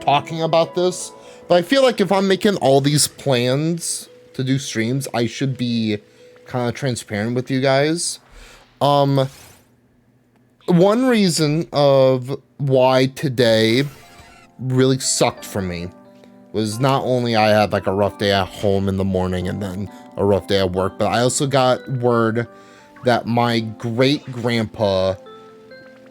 talking about this, but I feel like if I'm making all these plans to do streams, I should be kind of transparent with you guys. One reason of why today really sucked for me was not only I had like a rough day at home in the morning and then a rough day at work, but I also got word that my great-grandpa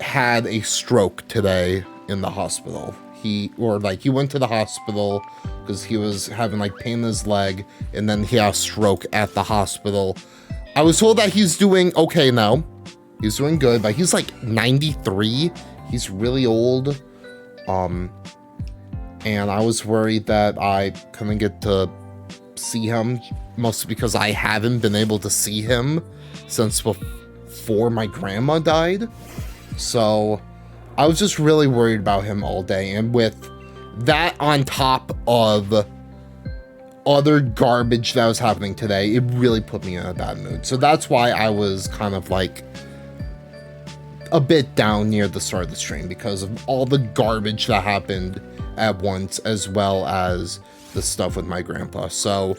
had a stroke today in the hospital. He went to the hospital because he was having like pain in his leg, and then he had a stroke at the hospital. I was told that he's doing okay now. He's doing good, but he's like 93. He's really old. And I was worried that I couldn't get to see him, mostly because I haven't been able to see him since before my grandma died. So I was just really worried about him all day. And with that on top of other garbage that was happening today, it really put me in a bad mood. So that's why I was kind of like a bit down near the start of the stream, because of all the garbage that happened at once, as well as the stuff with my grandpa. So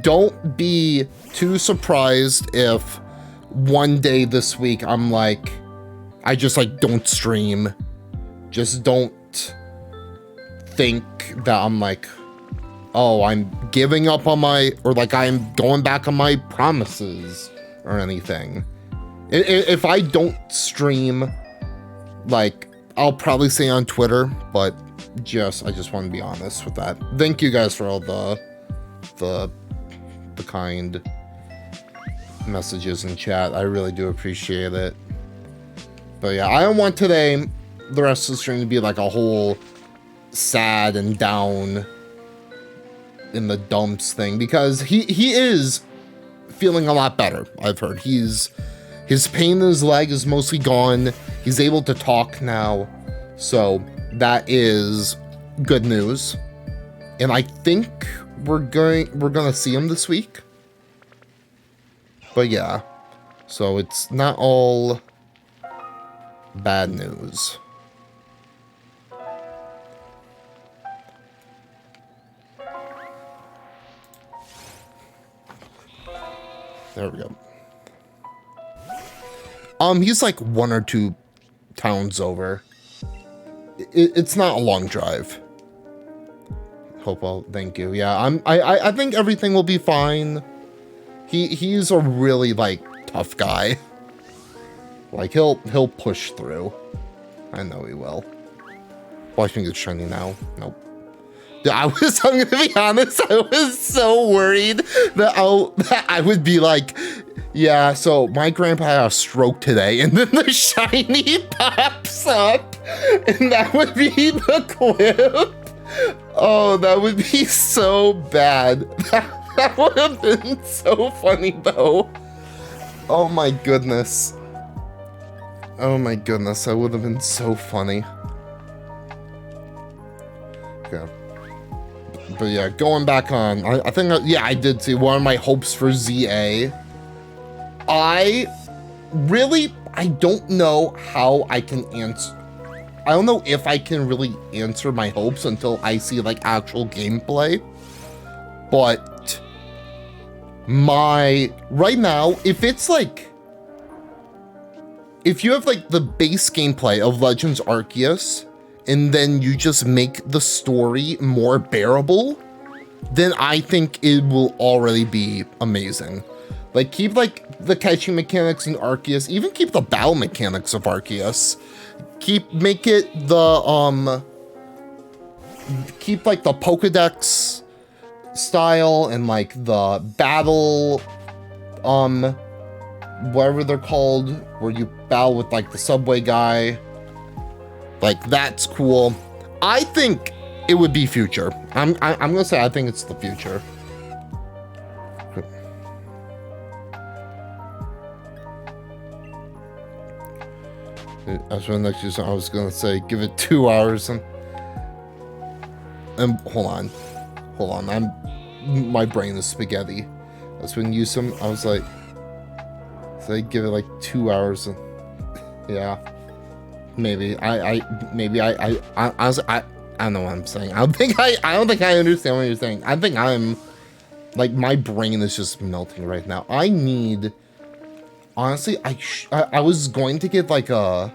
don't be too surprised if one day this week I'm like, I just like don't stream. Just don't think that I'm like, oh, I'm giving up on my, or like I'm going back on my promises or anything. If I don't stream, like, I'll probably say on Twitter, but I just want to be honest with that. Thank you guys for all the kind messages in chat. I really do appreciate it. But yeah, I don't want today, the rest of the stream, to be like a whole sad and down in the dumps thing, because he is feeling a lot better. I've heard his pain in his leg is mostly gone. He's able to talk now. So that is good news. And I think we're gonna see him this week. But yeah. So it's not all bad news. There we go. He's like 1 or 2 towns over. It's not a long drive. Thank you. Yeah, I think everything will be fine. He's a really like tough guy. Like he'll push through. I know he will. Watch me get shiny now. Nope. I'm gonna be honest, I was so worried that I would be like, yeah, so my grandpa had a stroke today, and then the shiny pops up, and that would be the clip. Oh, that would be so bad. That would have been so funny, though. Oh my goodness. Oh my goodness, that would have been so funny. Okay. But yeah, going back on, I think, yeah, I did see one of my hopes for ZA. I don't know how I can answer. I don't know if I can really answer my hopes until I see like actual gameplay. But right now, if you have like the base gameplay of Legends Arceus, and then you just make the story more bearable, then I think it will already be amazing. Like, keep, like, the catching mechanics in Arceus. Even keep the battle mechanics of Arceus. Make it the, keep, like, the Pokedex style and, like, the battle, whatever they're called, where you battle with, like, the subway guy. Like, that's cool. I think it would be future. I'm gonna say I think it's the future. I was gonna say give it 2 hours and hold on, my brain is spaghetti. That's when you some I was like, say give it like 2 hours and yeah, maybe I don't know what I'm saying. I don't think I understand what you're saying. I think I'm like my brain is just melting right now. I need. Honestly, I was going to get like a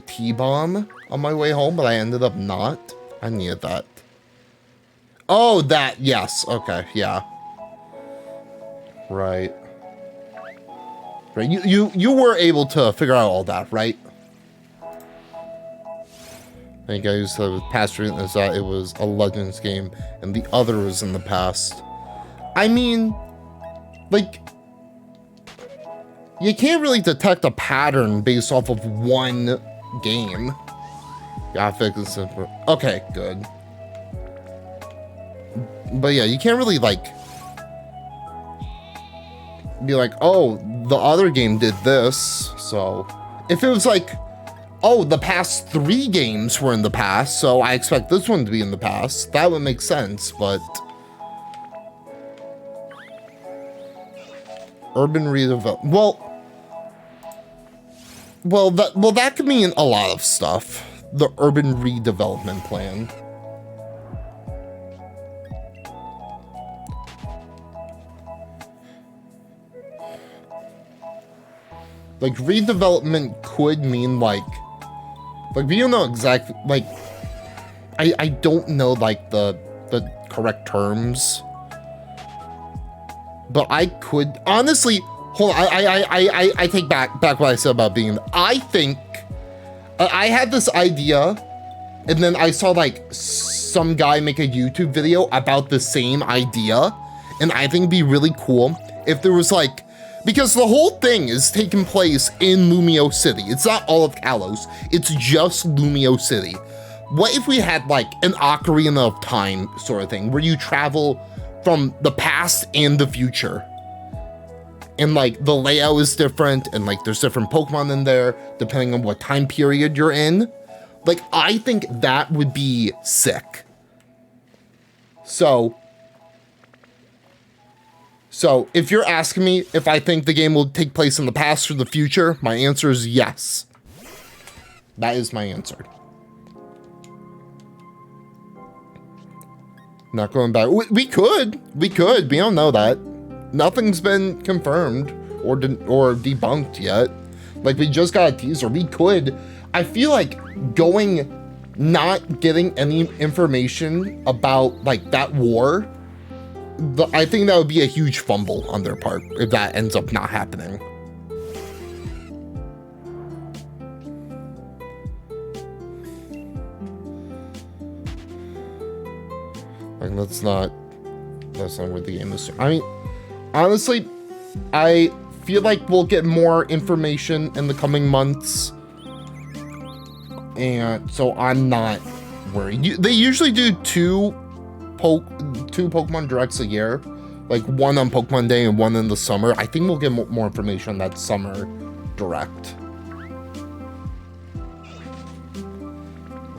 T-bomb on my way home, but I ended up not. I needed that. Oh, that, yes. Okay, yeah. Right. Right. You were able to figure out all that, right? I think I said with past is that it was a Legends game and the other was in the past. I mean, like, you can't really detect a pattern based off of one game. Yeah, fix it. Okay, good. But yeah, you can't really like be like, oh, the other game did this. So if it was like, oh, the past 3 games were in the past, so I expect this one to be in the past, that would make sense, but urban redevelopment. Well, that could mean a lot of stuff. The urban redevelopment plan. Like, redevelopment could mean, like, we don't know exactly, like, I don't know, like, the correct terms. But I could, honestly, hold on, I take back what I said about being, I think, I had this idea, and then I saw, like, some guy make a YouTube video about the same idea, and I think it'd be really cool if there was, like, because the whole thing is taking place in Lumio City. It's not all of Kalos, it's just Lumio City. What if we had, like, an Ocarina of Time sort of thing, where you travel from the past and the future? And like the layout is different and like there's different Pokemon in there depending on what time period you're in. Like, I think that would be sick. So if you're asking me if I think the game will take place in the past or the future, my answer is yes. That is my answer. Not going back. We could. We don't know that. Nothing's been confirmed or debunked yet. Like, we just got a teaser. We could. I feel like not getting any information about, like, that war, I think that would be a huge fumble on their part if that ends up not happening. Like, that's not where the game is. I mean, honestly, I feel like we'll get more information in the coming months, and so I'm not worried. They usually do two Pokemon Directs a year, like one on Pokemon Day and one in the summer. I think we'll get more information on that summer Direct.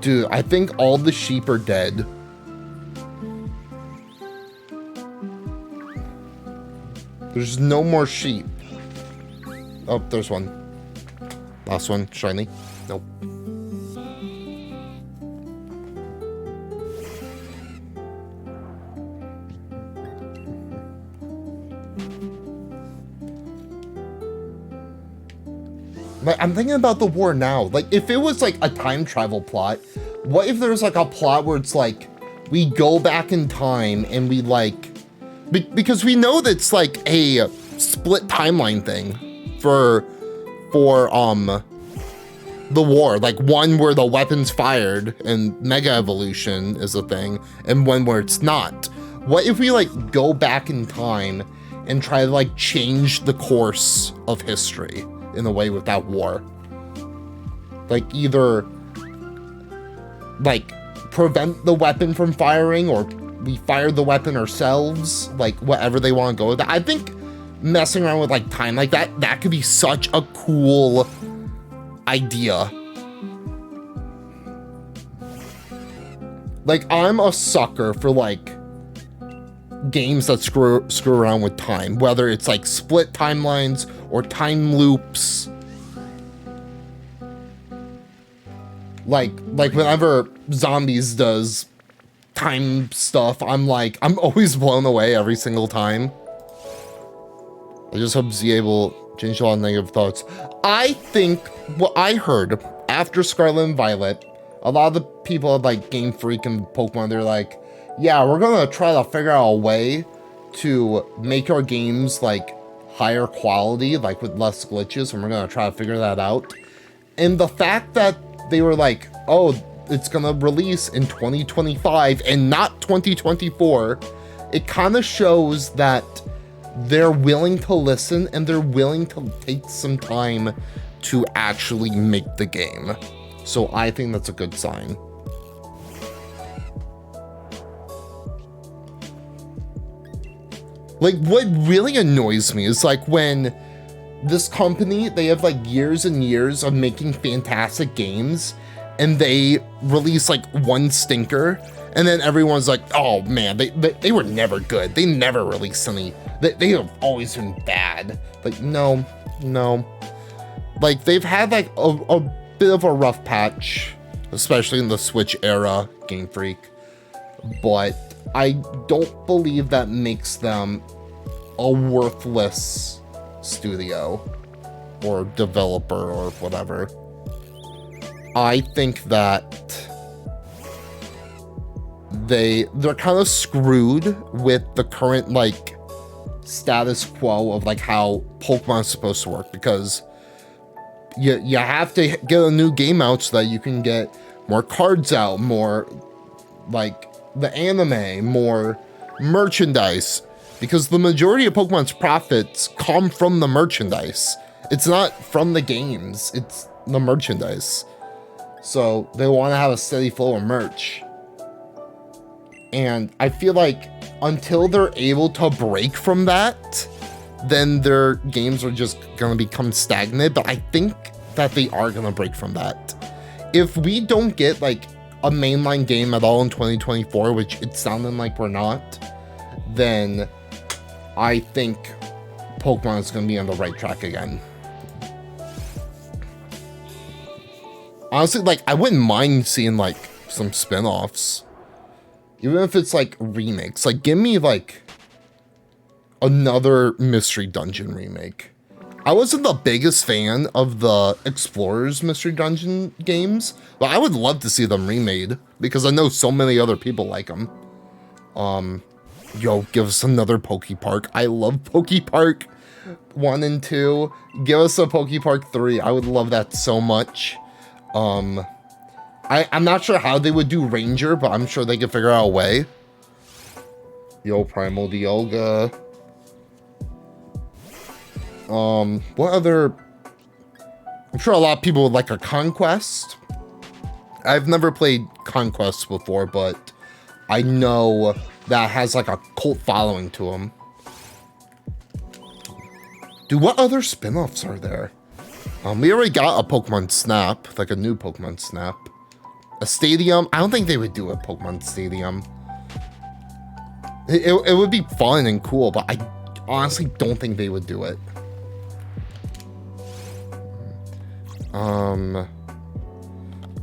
Dude, I think all the sheep are dead. There's no more sheep. Oh, there's one. Last one, shiny. Nope. Like, I'm thinking about the war now. Like, if it was like a time travel plot, what if there's like a plot where it's like, we go back in time and we like, because we know that's like a split timeline thing for the war, like one where the weapon's fired and Mega Evolution is a thing, and one where it's not. What if we like go back in time and try to like change the course of history in a way with that war? Like either like prevent the weapon from firing, or we fire the weapon ourselves, like whatever they want to go with that. I think messing around with like time like that could be such a cool idea. Like, I'm a sucker for like games that screw around with time, whether it's like split timelines or time loops. Like whenever Zombies does time stuff, I'm always blown away every single time. I just hope Z-Able changed a lot of negative thoughts. I think what I heard after Scarlet and Violet, a lot of the people at like Game Freak and Pokemon, they're like, yeah, we're gonna try to figure out a way to make our games like higher quality, like with less glitches, and we're gonna try to figure that out. And the fact that they were like, oh, it's gonna release in 2025 and not 2024, it kind of shows that they're willing to listen and they're willing to take some time to actually make the game. So I think that's a good sign. Like, what really annoys me is like when this company, they have like years and years of making fantastic games, and they release like one stinker, and then everyone's like, oh man, they were never good. They never released any. They have always been bad. Like, no. Like, they've had like a bit of a rough patch, especially in the Switch era, Game Freak. But I don't believe that makes them a worthless studio or developer or whatever. I think that they're kind of screwed with the current like status quo of like how Pokemon is supposed to work, because you have to get a new game out so that you can get more cards out, more like the anime, more merchandise, because the majority of Pokemon's profits come from the merchandise. It's not from the games, it's the merchandise. So they want to have a steady flow of merch. And I feel like until they're able to break from that, then their games are just going to become stagnant. But I think that they are going to break from that. If we don't get like a mainline game at all in 2024, which it's sounding like we're not, then I think Pokemon is going to be on the right track again. Honestly, like, I wouldn't mind seeing like some spin-offs, even if it's like remakes. Like, give me like another Mystery Dungeon remake. I wasn't the biggest fan of the Explorers Mystery Dungeon games, but I would love to see them remade because I know so many other people like them. Yo, give us another Pokepark. I love Pokepark 1 and 2. Give us a Pokepark 3. I would love that so much. I'm not sure how they would do Ranger, but I'm sure they could figure out a way. Yo, Primal Dialga. What other... I'm sure a lot of people would like a Conquest. I've never played Conquest before, but I know that has like a cult following to them. Dude, what other spin-offs are there? We already got a Pokemon Snap, like a new Pokemon Snap. A Stadium? I don't think they would do a Pokemon Stadium. It would be fun and cool, but I honestly don't think they would do it.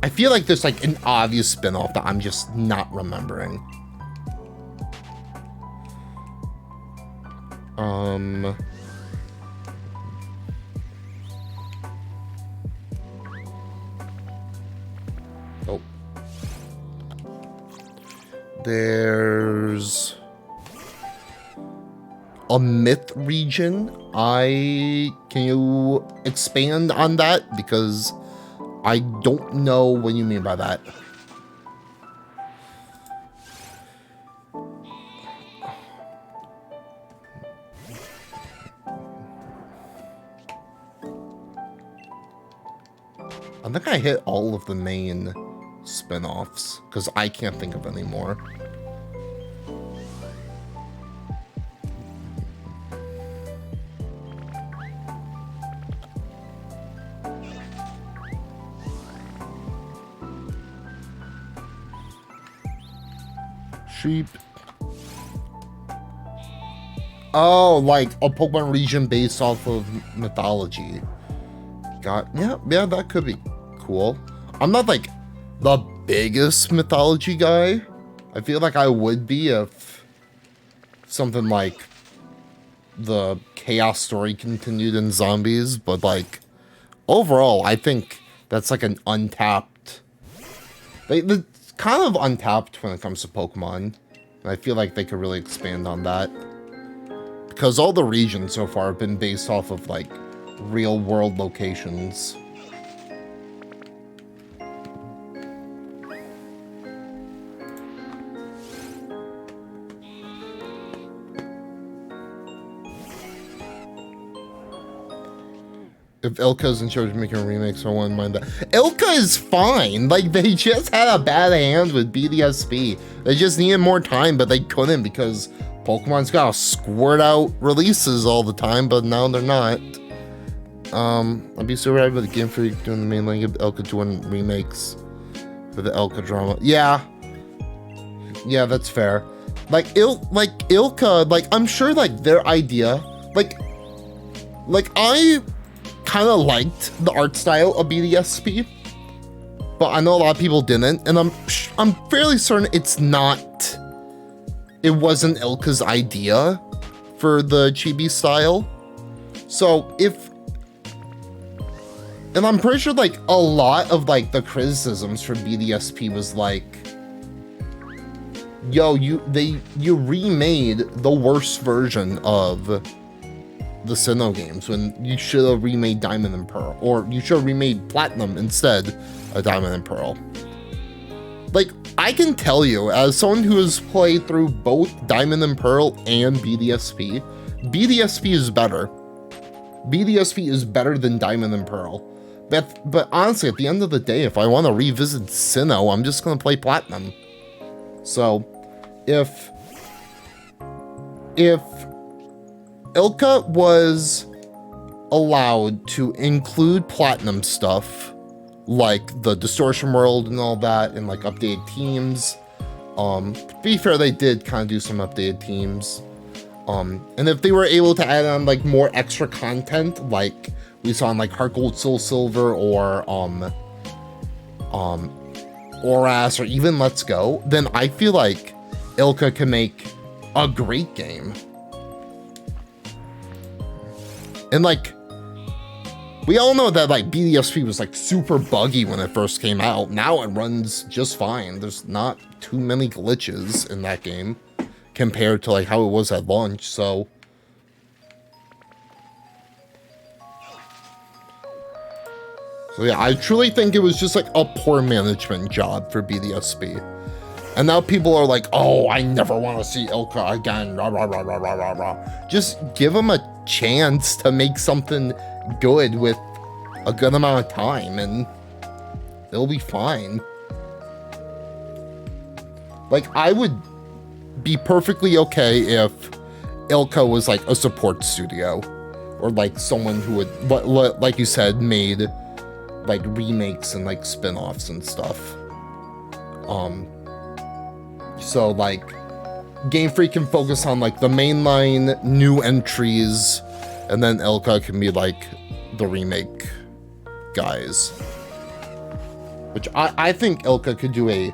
I feel like there's like an obvious spin-off that I'm just not remembering. Oh. There's a myth region. Can you expand on that? Because I don't know what you mean by that. I think I hit all of the main spin-offs, because I can't think of any more. Sheep. Oh, like a Pokemon region based off of mythology. Yeah, that could be cool. I'm not like the biggest mythology guy. I feel like I would be if something like the Chaos story continued in Zombies, but like overall, I think that's like an untapped. It's kind of untapped when it comes to Pokemon. And I feel like they could really expand on that. Because all the regions so far have been based off of like real world locations. If Ilka's in charge of making remakes, I wouldn't mind that. Ilka is fine. Like, they just had a bad hand with BDSP. They just needed more time, but they couldn't because Pokemon's gotta squirt out releases all the time, but now they're not. I'd be so happy with the Game Freak doing the main link of Ilka doing remakes for the Ilka drama. Yeah, that's fair. Like Ilka, like I'm sure like their idea, like I kind of liked the art style of BDSP, but I know a lot of people didn't, and I'm fairly certain it wasn't Ilka's idea for the chibi style. So and I'm pretty sure like a lot of like the criticisms for BDSP was like, yo, you remade the worst version of the Sinnoh games when you should have remade Diamond and Pearl, or you should have remade Platinum instead of Diamond and Pearl. Like, I can tell you, as someone who has played through both Diamond and Pearl and BDSP, BDSP is better. BDSP is better than Diamond and Pearl. But honestly, at the end of the day, if I want to revisit Sinnoh, I'm just going to play Platinum. So, if Ilka was allowed to include Platinum stuff, like the Distortion World and all that, and like updated teams, to be fair, they did kind of do some updated teams. And if they were able to add on like more extra content, like we saw in like Heart Gold, Soul Silver, or Oras, or even Let's Go, then I feel like Ilka can make a great game. And like, we all know that like BDSP was like super buggy when it first came out. Now it runs just fine. There's not too many glitches in that game compared to like how it was at launch, so. So yeah, I truly think it was just like a poor management job for BDSP. And now people are like, oh, I never want to see Ilka again, rah, rah, rah, rah, rah, rah, rah. Just give them a chance to make something good with a good amount of time, and it'll be fine. Like, I would be perfectly okay if Ilka was like a support studio, or like someone who would, like you said, made like remakes and like spin-offs and stuff. So like Game Freak can focus on like the mainline new entries, and then Ilka can be like the remake guys. Which I think Ilka could do a,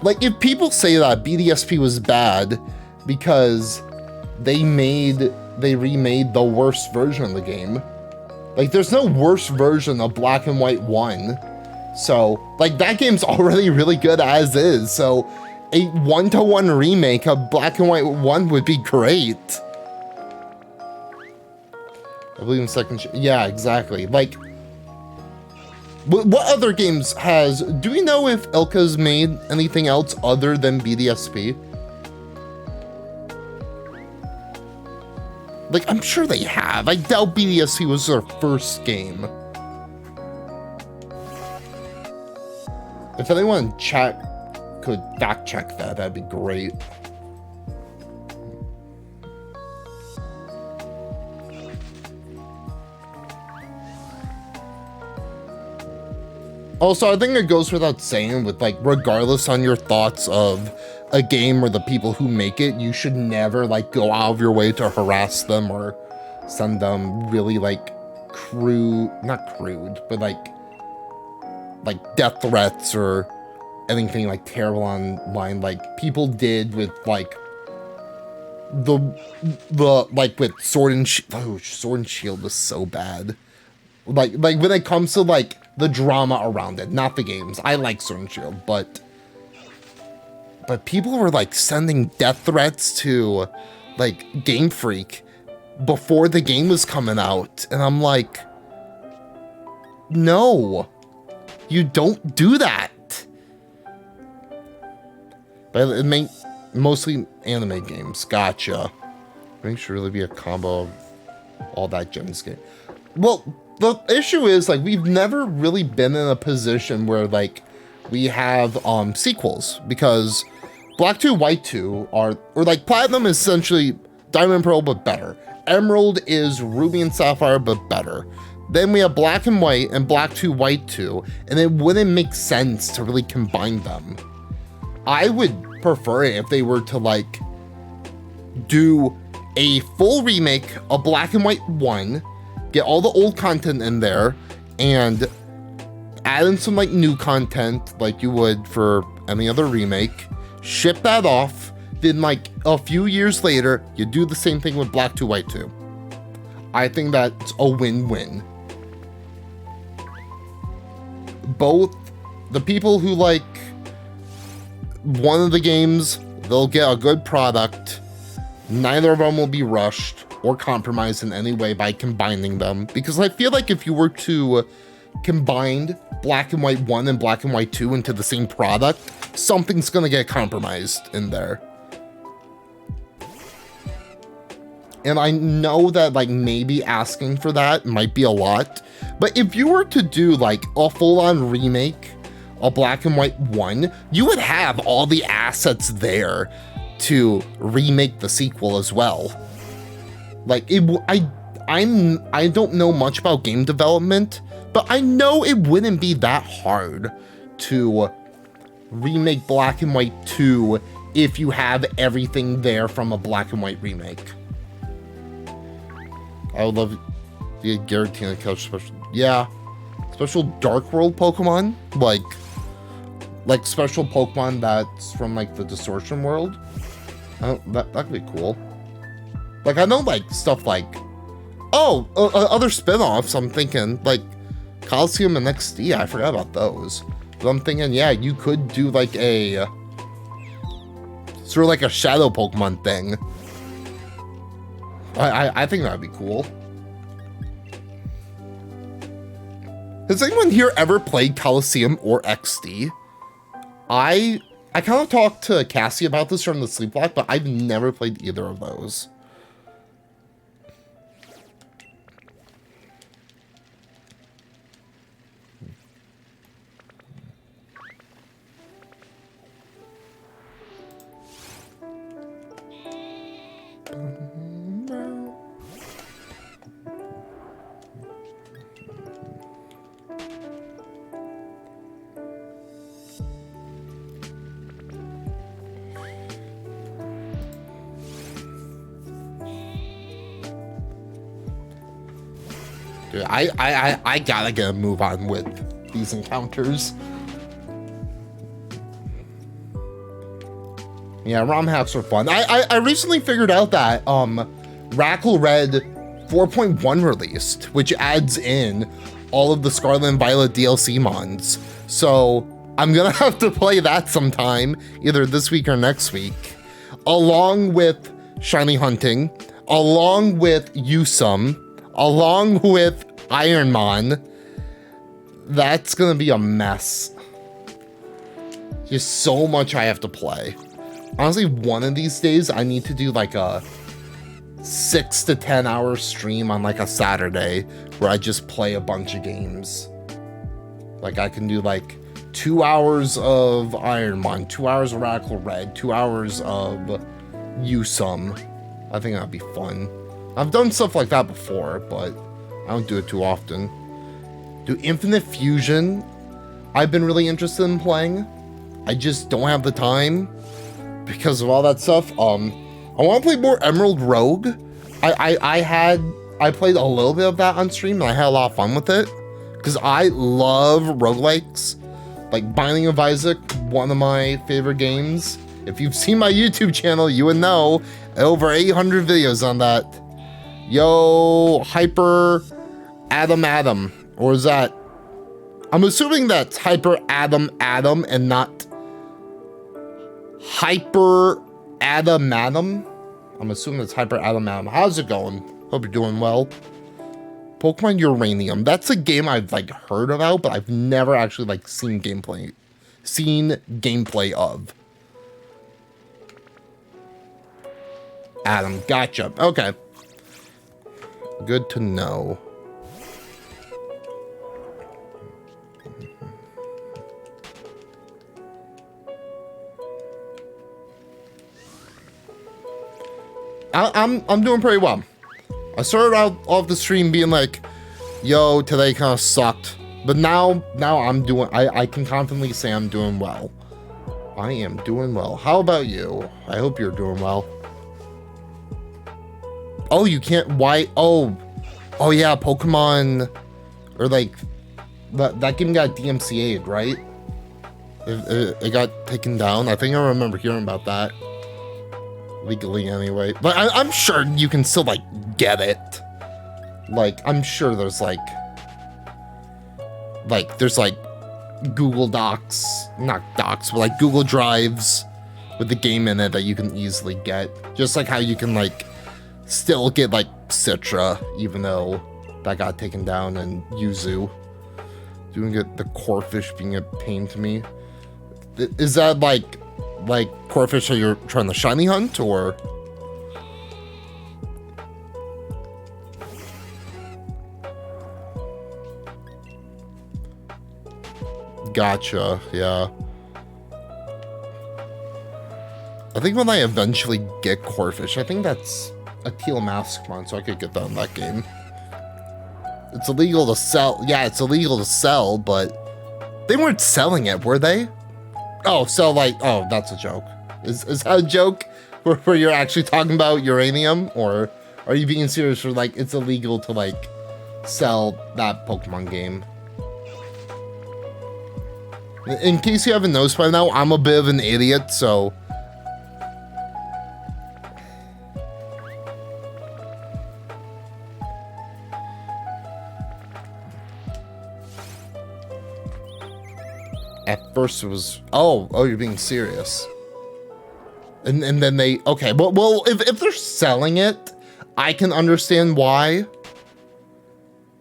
like, if people say that BDSP was bad because they remade the worst version of the game, like, there's no worse version of Black and White 1. So, like, that game's already really good as is. So, a 1-to-1 remake of Black and White 1 would be great. I believe in second. Yeah, exactly. Like, what other games has? Do we know if Ilka's made anything else other than BDSP? Like, I'm sure they have. I doubt BDSP was their first game. If anyone in chat could fact check that, that'd be great. Also, I think it goes without saying with, like, regardless on your thoughts of a game or the people who make it, you should never, like, go out of your way to harass them or send them really, like, not crude, but, like death threats or anything, like, terrible online, like people did with, like, like, with Sword and Shield. Oh, Sword and Shield was so bad. Like when it comes to, like, the drama around it, not the games. I like Sword and Shield, but people were, like, sending death threats to, like, Game Freak before the game was coming out, and I'm like, no, you don't do that. But it may mostly anime games. Gotcha. I think it should really be a combo of all that Jen's game. Well, the issue is, like, we've never really been in a position where, like, we have sequels, because Black 2, White 2 or like Platinum is essentially Diamond and Pearl but better. Emerald is Ruby and Sapphire but better. Then we have Black and White and Black 2, White 2, and it wouldn't make sense to really combine them. I would prefer it if they were to, like, do a full remake of Black and White 1, get all the old content in there, and add in some, like, new content like you would for any other remake, ship that off, then, like, a few years later, you do the same thing with Black 2, White 2. I think that's a win-win. Both the people who like one of the games, they'll get a good product. Neither of them will be rushed or compromised in any way by combining them. Because I feel like if you were to combine Black and White 1 and Black and White 2 into the same product, something's gonna get compromised in there. And I know that, like, maybe asking for that might be a lot, but if you were to do, like, a full-on remake of Black and White 1, you would have all the assets there to remake the sequel as well. Like, I don't know much about game development, but I know it wouldn't be that hard to remake Black and White 2 if you have everything there from a Black and White remake. I would love the Giratina Couch special. Yeah. Special Dark World Pokemon. Like special Pokemon that's from, like, the Distortion world. That could be cool. Like, I know, like, stuff like, other spin-offs. I'm thinking, like, Coliseum and XD. I forgot about those. But I'm thinking, yeah, you could do, like, a sort of like a Shadow Pokemon thing. I think that'd be cool. Has anyone here ever played Coliseum or XD? I kind of talked to Cassie about this from the Sleep Block, but I've never played either of those. Dude, I gotta get a move on with these encounters. Yeah, ROM hacks are fun. I recently figured out that Rackle Red 4.1 released, which adds in all of the Scarlet and Violet DLC mods. So I'm gonna have to play that sometime, either this week or next week, along with Shiny Hunting, along with Usum, along with Ironmon. That's gonna be a mess. Just so much I have to play. Honestly, one of these days I need to do like a 6 to 10 hour stream on like a Saturday where I just play a bunch of games. Like I can do like 2 hours of Ironmon, 2 hours of Radical Red, 2 hours of Usum. I think that'd be fun. I've done stuff like that before, but I don't do it too often. Do Infinite Fusion. I've been really interested in playing. I just don't have the time because of all that stuff. I want to play more Emerald Rogue. I played a little bit of that on stream and I had a lot of fun with it because I love roguelikes. Like Binding of Isaac, one of my favorite games. If you've seen my YouTube channel, you would know. Over 800 videos on that. Yo, Hyper Adam. Or is that? I'm assuming that's Hyper Adam and not Hyper Adam. I'm assuming it's Hyper Adam. How's it going? Hope you're doing well. Pokemon Uranium. That's a game I've like heard about, but I've never actually like seen gameplay of. Adam, gotcha. Okay. Good to know. I'm doing pretty well. I started out off the stream being like, yo, today kind of sucked. But now I'm doing, I can confidently say I'm doing well. I am doing well. How about you? I hope you're doing well. Oh, you can't, why? Oh yeah, Pokemon, or like, that game got DMCA'd, right? It got taken down. I think I remember hearing about that. Legally anyway. But I'm sure you can still like get it. Like, I'm sure there's like Google Docs, not Docs, but like Google Drives with the game in it that you can easily get. Just like how you can like still get like Citra, even though that got taken down, and Yuzu. Doing it, the Corphish being a pain to me. Is that like Corphish, are you trying to shiny hunt, or? Gotcha, yeah. I think when I eventually get Corphish, I think that's a Teal Maskmon, so I could get that in that game. It's illegal to sell. Yeah, it's illegal to sell, but they weren't selling it, were they? Oh, so like, oh, that's a joke. Is that a joke where you're actually talking about uranium, or are you being serious for like it's illegal to like sell that Pokemon game? In case you haven't noticed by now, I'm a bit of an idiot, so at first it was, oh, you're being serious. And then they, okay, well, if they're selling it, I can understand why.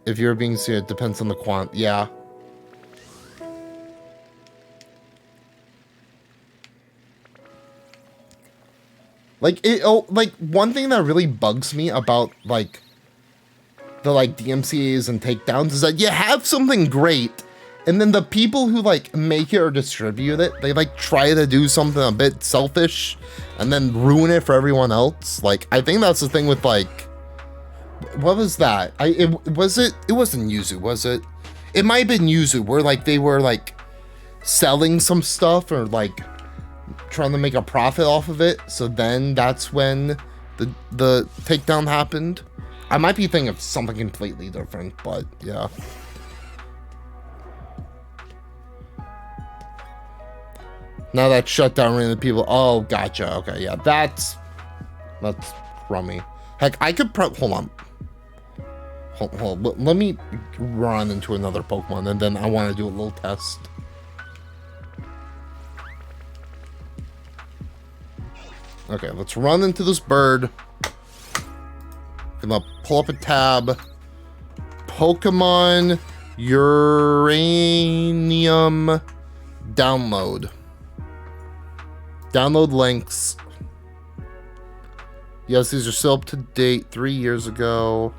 If you're being serious, it depends on the yeah. Like, like, one thing that really bugs me about, like, the, like, DMCAs and takedowns is that you have something great, and then the people who, like, make it or distribute it, they, like, try to do something a bit selfish and then ruin it for everyone else. Like, I think that's the thing with, like, what was that? It wasn't Yuzu, was it? It might have been Yuzu, where, like, they were, like, selling some stuff or, like, trying to make a profit off of it. So then that's when the takedown happened. I might be thinking of something completely different, but yeah. Now that shut down random people. Oh, gotcha. Okay, yeah, that's crummy. Heck, I could hold on. Hold let me run into another Pokemon, and then I want to do a little test. Okay, let's run into this bird. Gonna pull up a tab. Pokemon Uranium download. Download links. Yes, these are still up to date 3 years ago.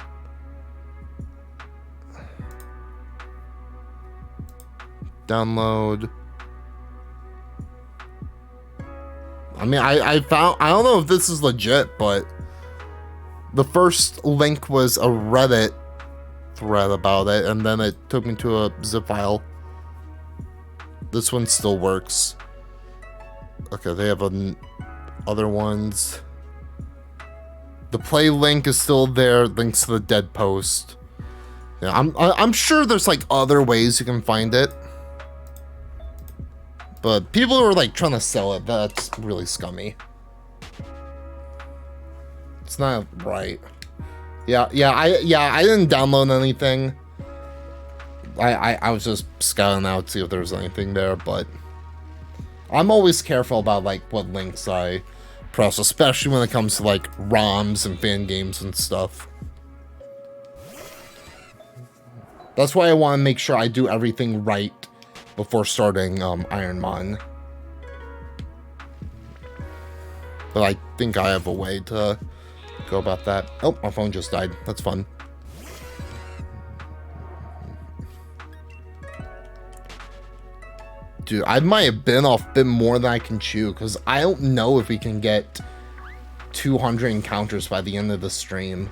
Download. I mean, I don't know if this is legit, but the first link was a Reddit thread about it, and then it took me to a zip file. This one still works. Okay, they have other ones. The play link is still there. Links to the dead post. Yeah, I'm sure there's like other ways you can find it, but people are like trying to sell it. That's really scummy. It's not right. I didn't download anything. I was just scouting out to see if there was anything there, but I'm always careful about like what links I press, especially when it comes to like ROMs and fan games and stuff. That's why I want to make sure I do everything right before starting Ironmon. But I think I have a way to go about that. Oh, my phone just died. That's fun. Dude, I might have been off a bit more than I can chew, because I don't know if we can get 200 encounters by the end of the stream.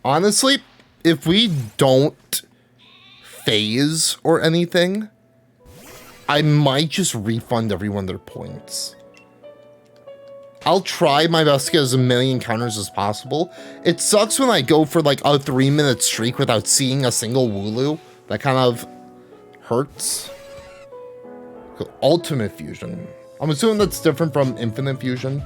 Honestly, if we don't phase or anything, I might just refund everyone their points. I'll try my best to get as many encounters as possible. It sucks when I go for like a 3-minute streak without seeing a single Wooloo. That kind of hurts. Ultimate Fusion. I'm assuming that's different from Infinite Fusion.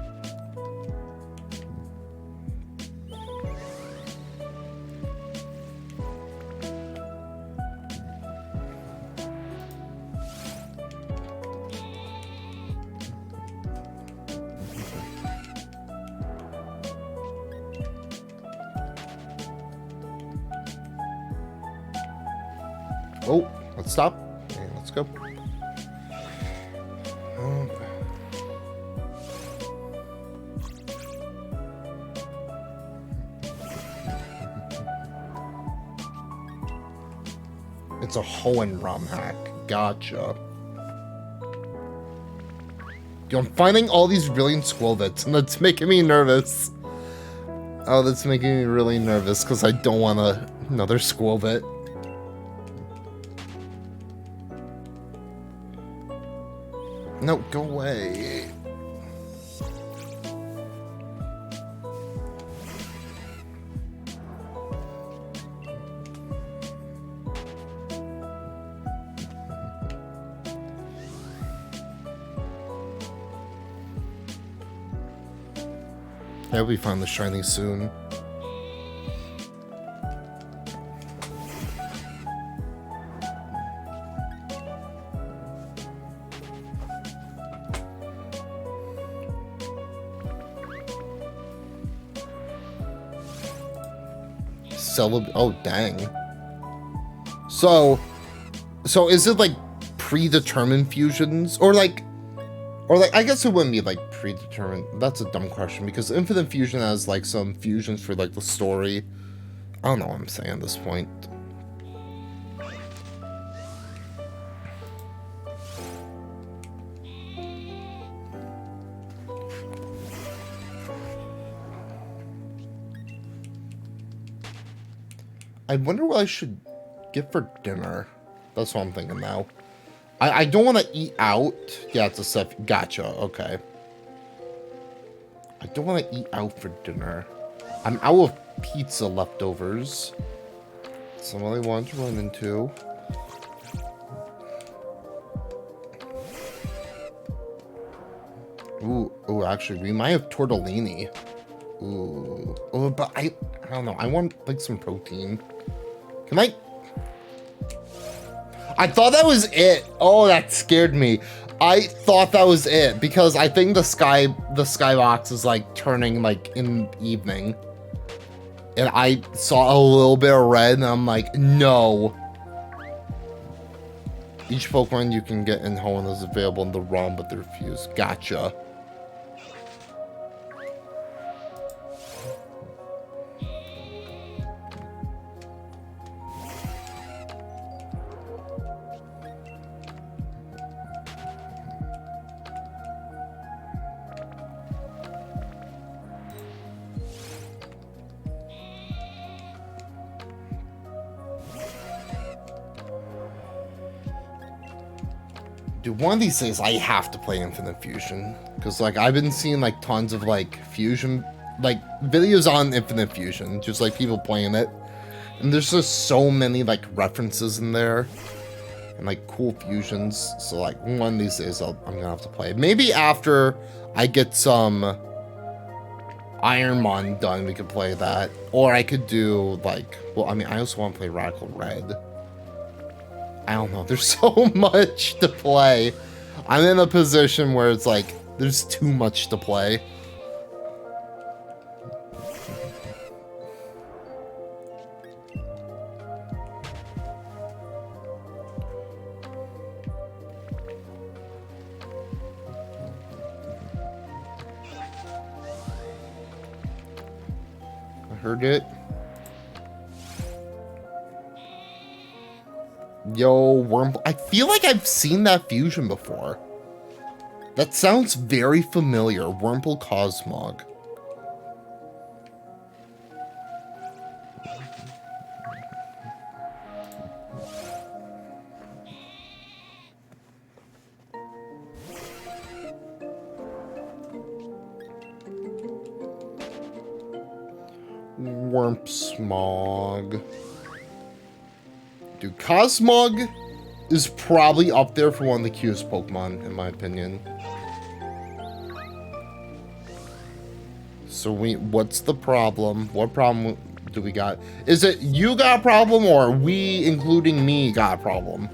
Oh, let's stop and let's go. It's a Hoenn ROM hack. Gotcha. Yo, I'm finding all these brilliant squirrel bits, and that's making me nervous. Oh, that's making me really nervous because I don't want another squirrel bit. No, go away. I hope we find the shiny soon. Oh, dang. So is it like predetermined fusions or like I guess it wouldn't be like predetermined. That's a dumb question because Infinite Fusion has like some fusions for like the story. I don't know what I'm saying at this point. I wonder what I should get for dinner. That's what I'm thinking now. I don't want to eat out. Yeah, it's a stuff. Gotcha. Okay. I don't want to eat out for dinner. I'm out of pizza leftovers. Somebody wants to run into. Ooh, actually, we might have tortellini. Ooh. Oh, but I don't know. I want like some protein. Can I? I thought that was it. Oh, that scared me. I thought that was it because I think the skybox is like turning like in evening. And I saw a little bit of red and I'm like, no. Each Pokemon you can get in Hoenn is available in the ROM, but they're fused. Gotcha. Dude, one of these days I have to play Infinite Fusion because like I've been seeing like tons of like fusion like videos on Infinite Fusion, just like people playing it, and there's just so many like references in there and like cool fusions. So like one of these days I'm gonna have to play it. Maybe after I get some Ironmon done, we could play that, or I could do like, well, I mean, I also want to play Radical Red. I don't know. There's so much to play. I'm in a position where it's like, there's too much to play. I heard it. Yo, Wurmple. I feel like I've seen that fusion before. That sounds very familiar. Wurmple Cosmog. Wurmsmog. Dude, Cosmog is probably up there for one of the cutest Pokemon, in my opinion. So what's the problem? What problem do we got? Is it you got a problem, or we, including me, got a problem?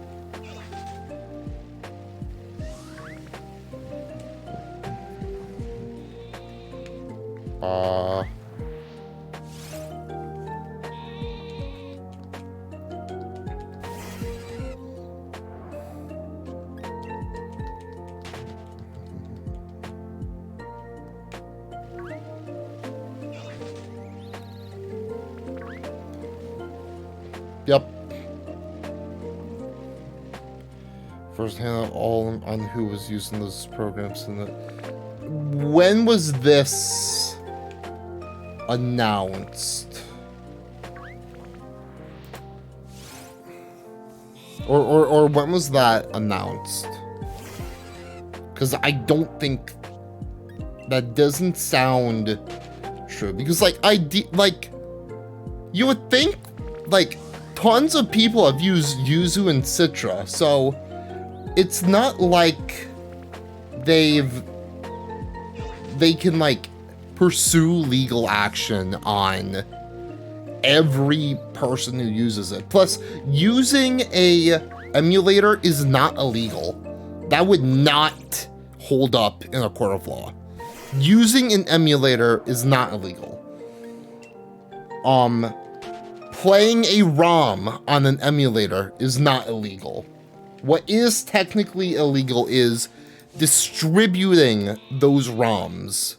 Yep. First hand all on who was using those programs in the... When was this announced? Or when was that announced? Because I don't think... That doesn't sound true. Because, like, you would think, like, tons of people have used Yuzu and Citra, so it's not like they can like pursue legal action on every person who uses it. Plus, using a emulator is not illegal. That would not hold up in a court of law. Using an emulator is not illegal. Playing a ROM on an emulator is not illegal. What is technically illegal is distributing those ROMs.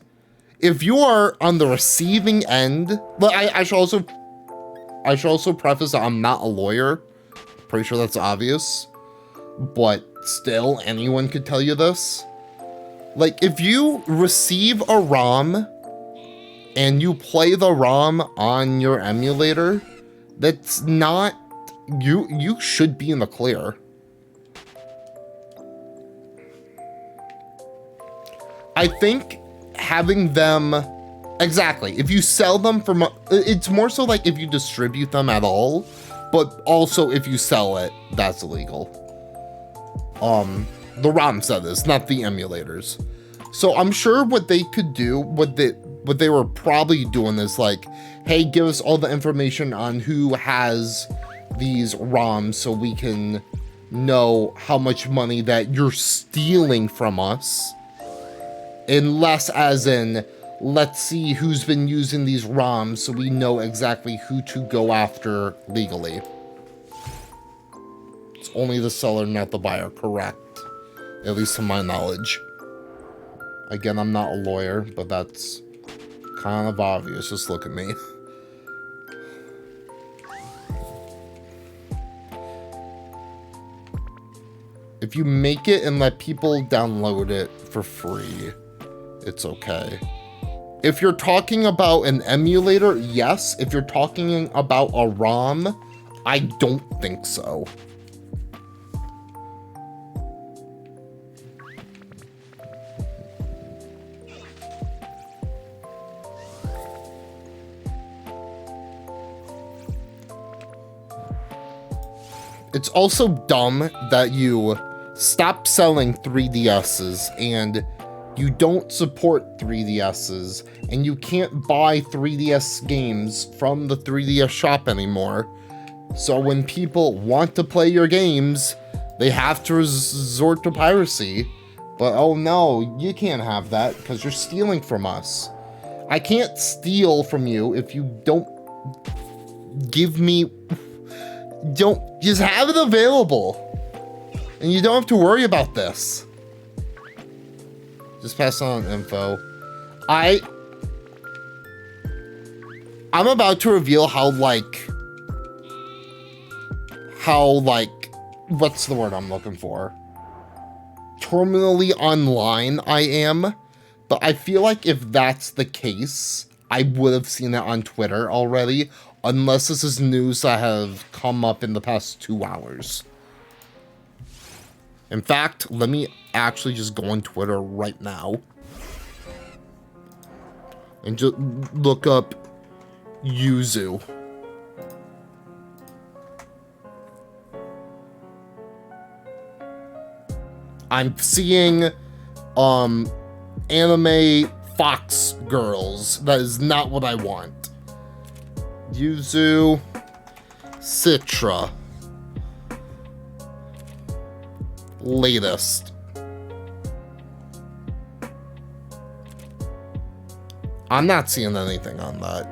If you are on the receiving end, but I should also preface that I'm not a lawyer. Pretty sure that's obvious, but still, anyone could tell you this. Like, if you receive a ROM and you play the ROM on your emulator, that's not, you should be in the clear. I think having them, exactly, if you sell them from, it's more so like if you distribute them at all, but also if you sell it, that's illegal. The ROM said this, not the emulators. So I'm sure what they could do, what they were probably doing is like, hey, give us all the information on who has these ROMs so we can know how much money that you're stealing from us. Unless as in, let's see who's been using these ROMs so we know exactly who to go after legally. It's only the seller, not the buyer, correct? At least to my knowledge. Again, I'm not a lawyer, but that's kind of obvious. Just look at me. If you make it and let people download it for free, it's okay. If you're talking about an emulator, yes. If you're talking about a ROM, I don't think so. It's also dumb that you stop selling 3DSs and you don't support 3DSs and you can't buy 3DS games from the 3DS shop anymore. So when people want to play your games, they have to resort to piracy. But oh no, you can't have that because you're stealing from us. I can't steal from you if you don't give me... Don't just have it available. And you don't have to worry about this. Just pass on info. I'm about to reveal how what's the word I'm looking for? Terminally online I am. But I feel like if that's the case, I would have seen it on Twitter already. Unless this is news that have come up in the past 2 hours. In fact, let me actually just go on Twitter right now. And just look up Yuzu. I'm seeing anime fox girls. That is not what I want. Yuzu Citra. Latest. I'm not seeing anything on that.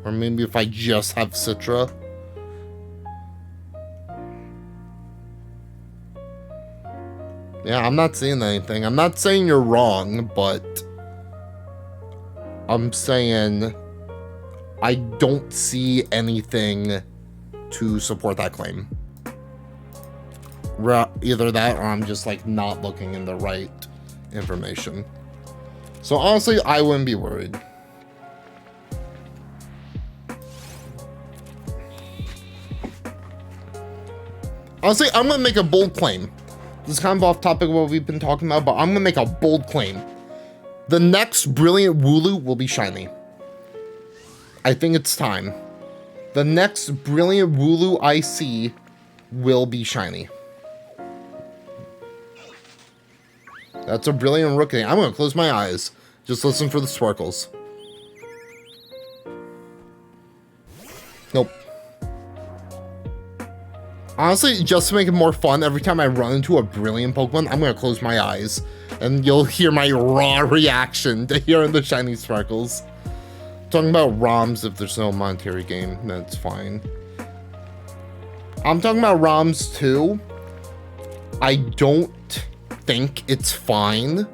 Or maybe if I just have Citra. Yeah, I'm not seeing anything. I'm not saying you're wrong, but I'm saying I don't see anything to support that claim. Either that or I'm just like not looking in the right information. So honestly, I wouldn't be worried. Honestly, I'm gonna make a bold claim. This is kind of off topic of what we've been talking about, but I'm gonna make a bold claim. The next brilliant Wooloo will be shiny. I think it's time. The next brilliant Wooloo I see will be shiny. That's a brilliant rookie. I'm gonna close my eyes. Just listen for the sparkles. Nope. Honestly, just to make it more fun, every time I run into a brilliant Pokemon, I'm gonna close my eyes. And you'll hear my raw reaction to hearing the shiny sparkles. Talking about ROMs, if there's no monetary gain, that's fine. I'm talking about ROMs too. I don't think it's fine,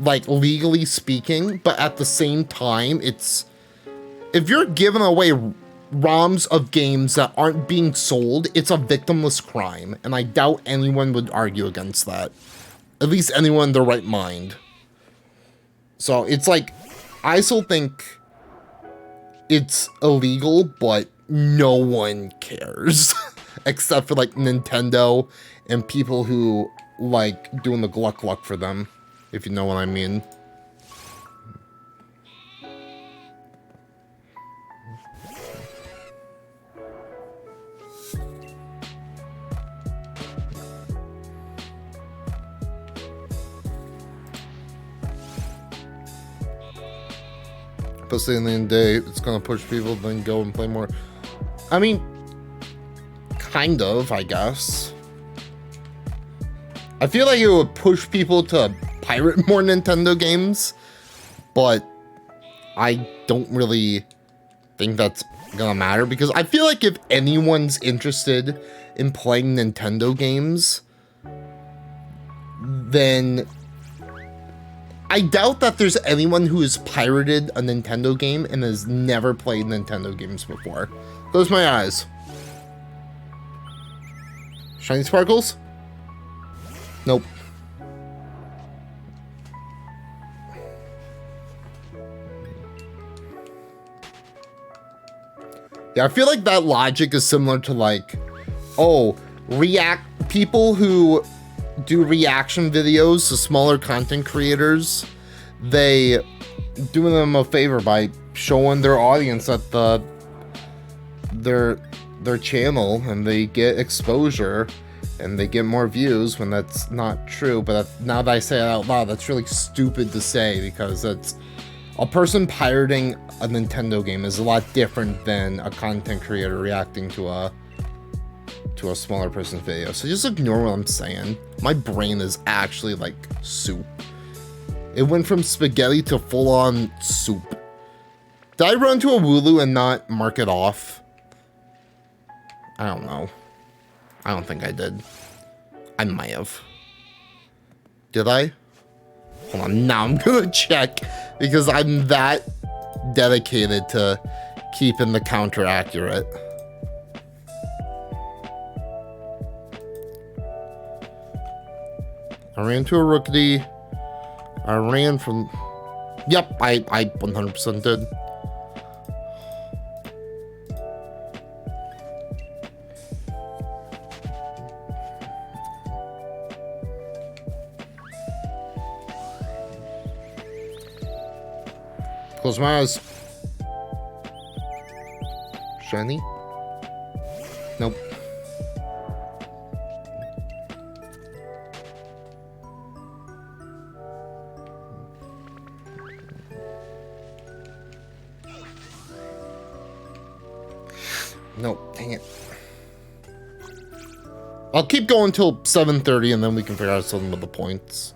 like legally speaking, but at the same time, it's... If you're giving away ROMs of games that aren't being sold, it's a victimless crime, and I doubt anyone would argue against that. At least anyone in their right mind. So it's like, I still think it's illegal, but no one cares. Except for like Nintendo and people who like doing the gluck gluck for them, if you know what I mean. Especially in the end of the day, it's gonna push people to then go and play more. I mean, kind of, I guess. I feel like it would push people to pirate more Nintendo games, but I don't really think that's gonna matter, because I feel like if anyone's interested in playing Nintendo games, then I doubt that there's anyone who has pirated a Nintendo game and has never played Nintendo games before. Close my eyes. Shiny sparkles? Nope. Yeah, I feel like that logic is similar to like, oh, people who do reaction videos to smaller content creators, they doing them a favor by showing their audience that their channel, and they get exposure and they get more views when that's not true. But now that I say it out loud, that's really stupid to say, because it's a person pirating a Nintendo game is a lot different than a content creator reacting to a smaller person's video. So just ignore what I'm saying. My brain is actually like soup. It went from spaghetti to full-on soup. Did I run to a Wooloo and not mark it off? I don't know. I don't think I did. I might have. Did I? Hold on, now I'm gonna check, because I'm that dedicated to keeping the counter accurate. I ran to a Rookity. I ran from... Yep, I 100% did. Close my eyes. Shiny? Nope. Nope, dang it. I'll keep going till 7:30 and then we can figure out something with the points.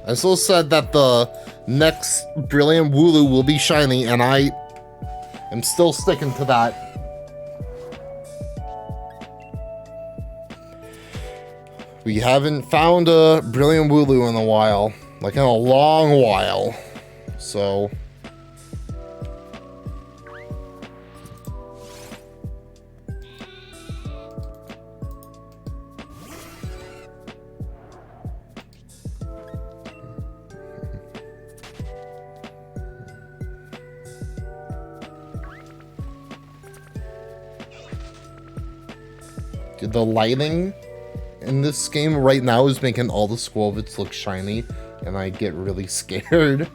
I still said that the next Brilliant Wooloo will be shiny, and I am still sticking to that. We haven't found a Brilliant Wooloo in a while, like in a long while, so... The lighting in this game right now is making all the Squovits look shiny, and I get really scared.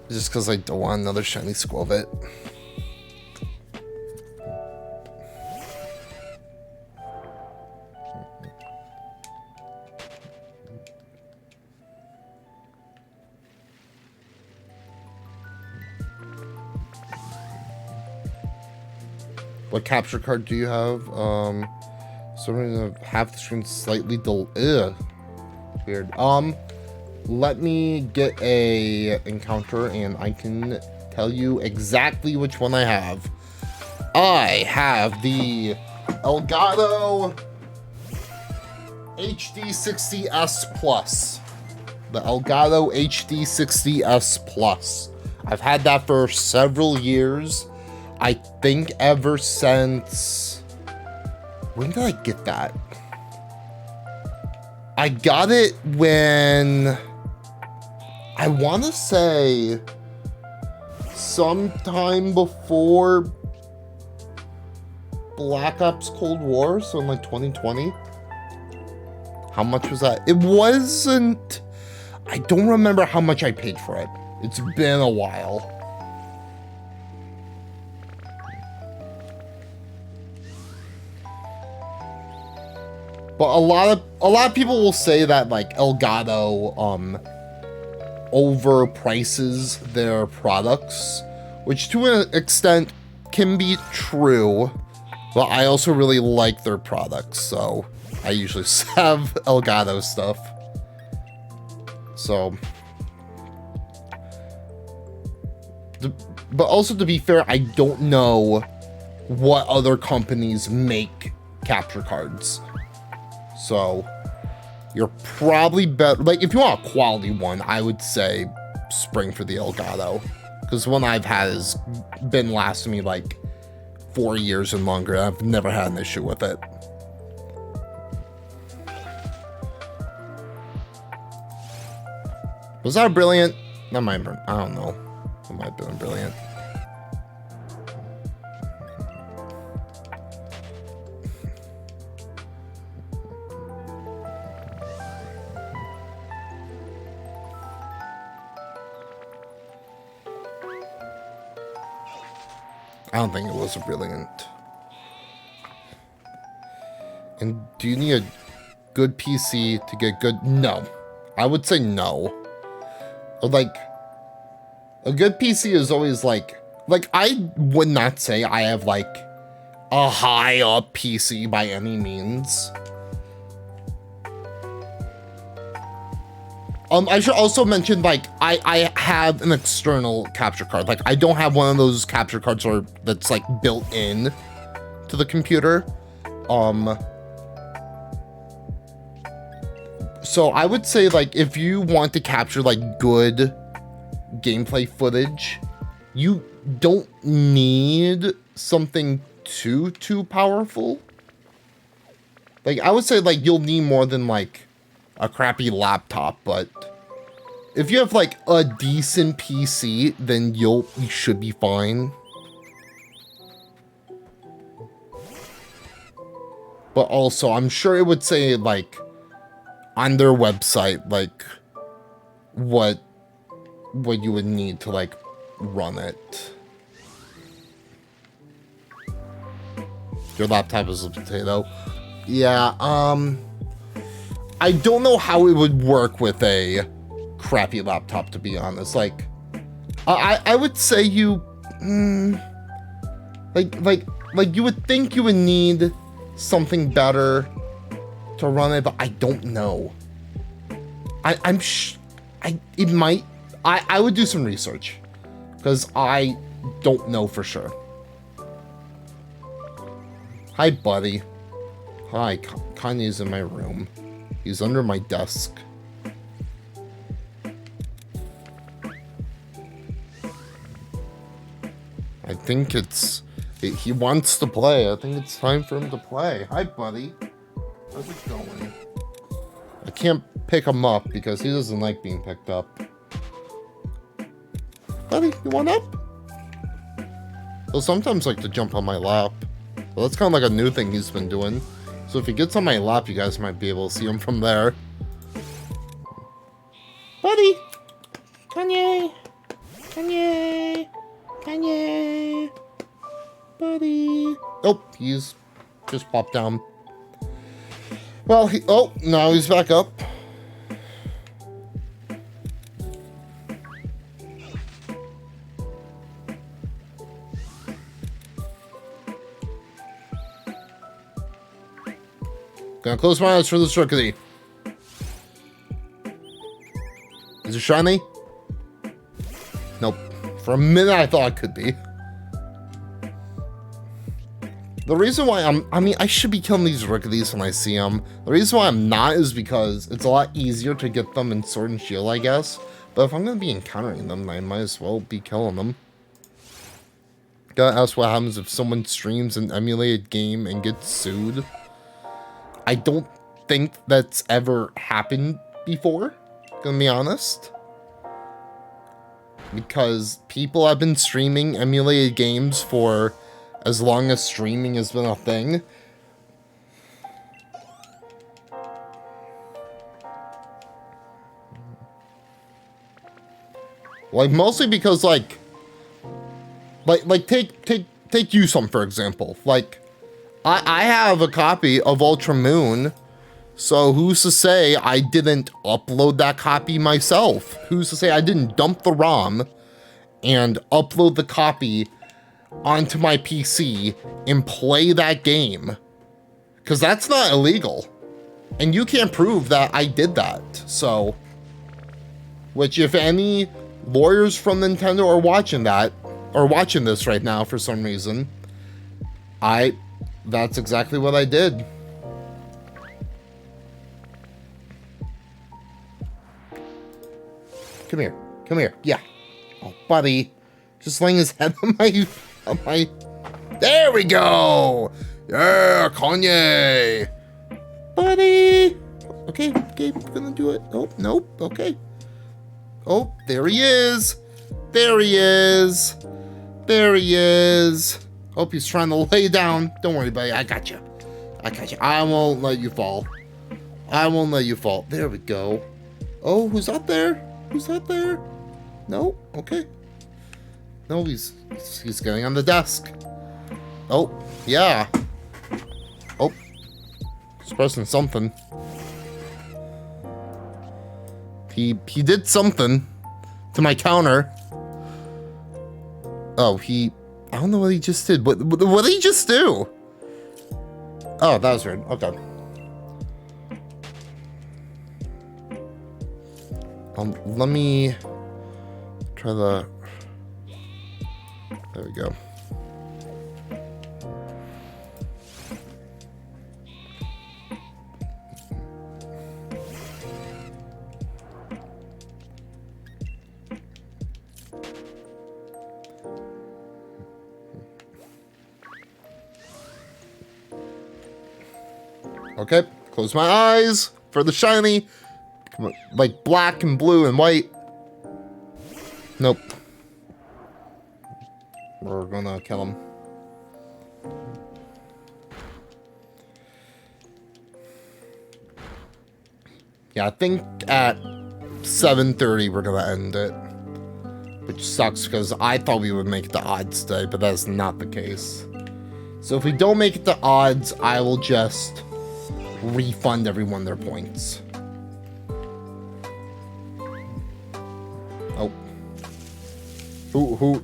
Just because I don't want another shiny Squovit. What capture card do you have? So I'm gonna have the screen slightly weird. Let me get a encounter and I can tell you exactly which one I have. I have the Elgato HD60S Plus. The Elgato HD60S Plus. I've had that for several years. I think ever since... When did I get that? I got it when... I want to say... sometime before Black Ops Cold War, so in like 2020. How much was that? It wasn't... I don't remember how much I paid for it. It's been a while. But a lot of people will say that like Elgato overprices their products, which to an extent can be true. But I also really like their products, so I usually have Elgato stuff. So, but also to be fair, I don't know what other companies make capture cards. So, you're probably better, like, if you want a quality one, I would say spring for the Elgato. Because the one I've had has been lasting me, like, 4 years and longer, and I've never had an issue with it. Was that brilliant? That might have been, I don't know. It might have been brilliant. I don't think it was brilliant. And do you need a good PC to get good? No. I would say no. Like, a good PC is always like I would not say I have like a high up PC by any means. I should also mention, like, I have an external capture card. Like, I don't have one of those capture cards that's, like, built in to the computer. So I would say, like, if you want to capture, like, good gameplay footage, you don't need something too powerful. Like, I would say, like, you'll need more than, like, a crappy laptop, but if you have like a decent PC, then you should be fine. But also, I'm sure it would say like on their website like what you would need to like run it. Your laptop is a potato. Yeah, I don't know how it would work with a crappy laptop, to be honest. Like, I would say you, like you would think you would need something better to run it, but I don't know. I would do some research because I don't know for sure. Hi, buddy. Hi, Kanye's in my room. He's under my desk. I think he wants to play. I think it's time for him to play. Hi, buddy. How's it going? I can't pick him up because he doesn't like being picked up. Buddy, you want up? He'll sometimes like to jump on my lap. Well, that's kind of like a new thing he's been doing. So if he gets on my lap, you guys might be able to see him from there. Buddy! Kanye! Kanye! Kanye! Buddy! Oh, he's just popped down. Well, oh, now he's back up. Gonna close my eyes for this rookie. Is it shiny? Nope. For a minute I thought it could be. The reason why I should be killing these rookies when I see them. The reason why I'm not is because it's a lot easier to get them in Sword and Shield, I guess. But if I'm gonna be encountering them, I might as well be killing them. Gotta ask what happens if someone streams an emulated game and gets sued. I don't think that's ever happened before, gonna be honest. because people have been streaming emulated games for as long as streaming has been a thing. Like, mostly because, like take you some, for example. Like, I have a copy of Ultra Moon, so who's to say I didn't upload that copy myself? Who's to say I didn't dump the ROM and upload the copy onto my PC and play that game? Because that's not illegal. And you can't prove that I did that. So, which, if any lawyers from Nintendo are watching that, or watching this right now for some reason, that's exactly what I did. Come here. Come here. Yeah. Oh, buddy. Just laying his head on my... There we go! Yeah, Kanye! Buddy! Okay, I'm gonna do it. Oh, nope, okay. Oh, there he is! There he is! There he is! Hope he's trying to lay down. Don't worry, buddy, I got you. I got you. I won't let you fall. I won't let you fall. There we go. Oh, who's up there? Who's up there? No? Okay. No, he's getting on the desk. Oh, yeah. Oh. He's pressing something. He did something to my counter. Oh, I don't know what he just did. What did he just do? Oh, that was weird. Okay. Let me try the... There we go. Okay, close my eyes for the shiny, like black and blue and white. Nope. We're gonna kill him. Yeah, I think at 7:30 we're gonna end it. Which sucks because I thought we would make it to odds today, but that's not the case. So if we don't make it to odds, I will just refund everyone their points. Oh. Who?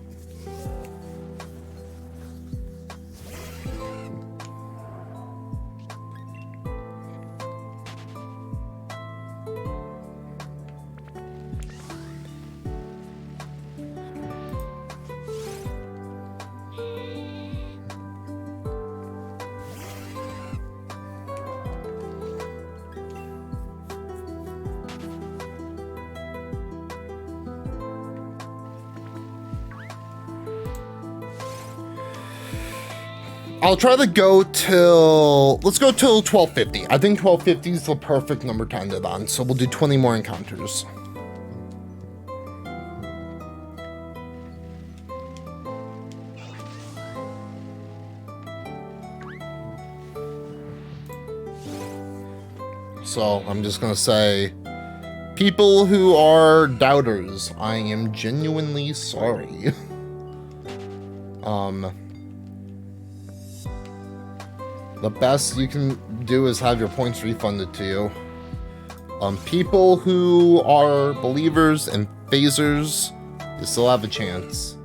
I'll try to go till... Let's go till 1250. I think 1250 is the perfect number to end it on, so we'll do 20 more encounters. So, I'm just gonna say... People who are doubters, I am genuinely sorry. The best you can do is have your points refunded to you. People who are believers and phasers, you still have a chance.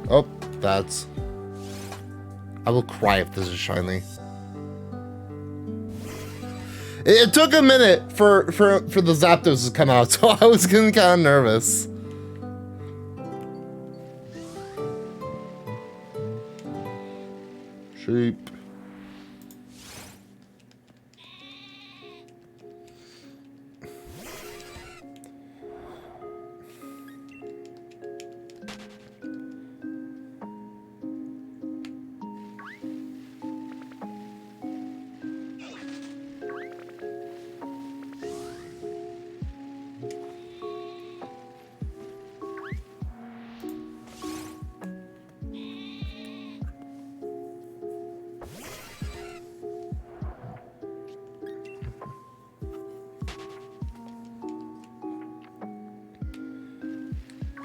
Oh, that's... I will cry if this is shiny. It took a minute for the Zapdos to come out, so I was getting kind of nervous. Sheep.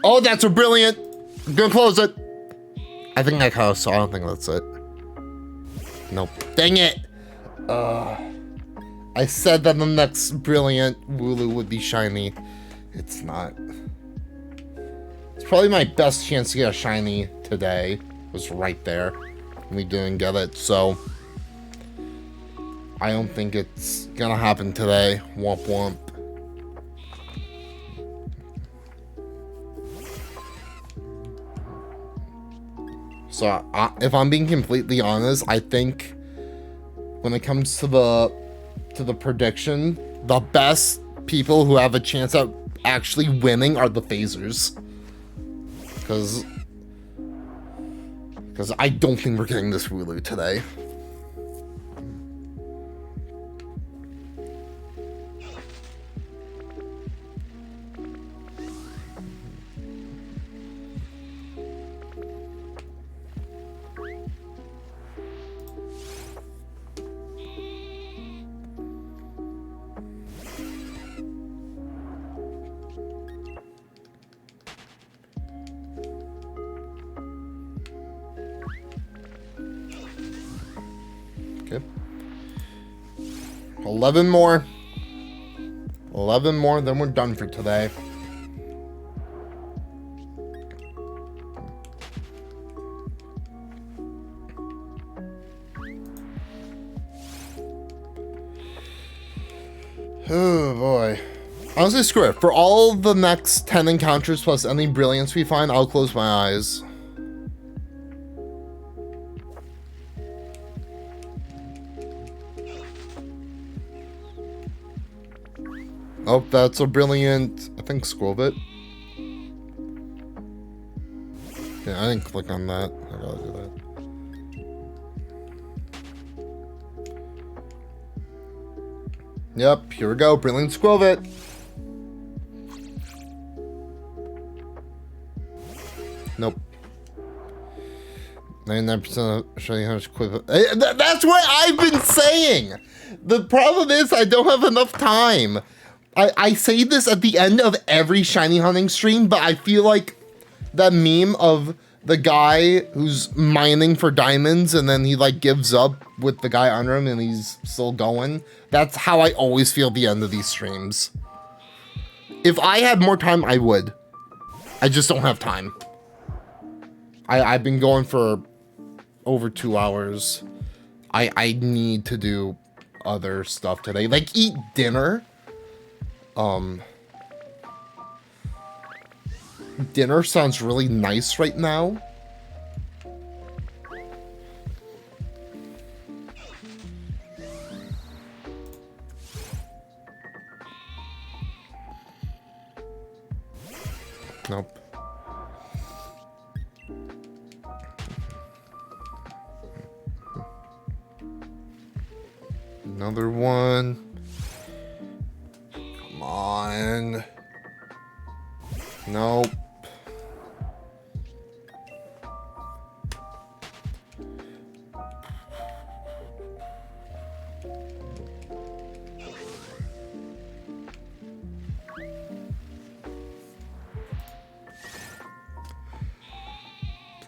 Oh, that's a brilliant. I'm gonna close it. I think that counts, so I don't think that's it. Nope. Dang it. I said that the next brilliant Wooloo would be shiny. It's not. It's probably my best chance to get a shiny today. Was right there. We didn't get it, so I don't think it's gonna happen today. Womp womp. So if I'm being completely honest, I think when it comes to the prediction, the best people who have a chance at actually winning are the phasers. Because I don't think we're getting this Wooloo today. Okay. 11 more. 11 more, then we're done for today. Oh boy. Honestly, screw it. For all the next 10 encounters plus any brilliance we find, I'll close my eyes. Oh, that's a brilliant, I think, scroll bit. Yeah, I didn't click on that. I gotta do that. Yep, here we go. Brilliant scroll bit. Nope. 99% showing how much quick. That's what I've been saying! The problem is I don't have enough time. I say this at the end of every shiny hunting stream, but I feel like that meme of the guy who's mining for diamonds and then he like gives up with the guy under him and he's still going. That's how I always feel at the end of these streams. If I had more time, I would. I just don't have time. I've been going for over 2 hours. I need to do other stuff today, like eat dinner. Dinner sounds really nice right now. Nope. Another one. Come on. Nope.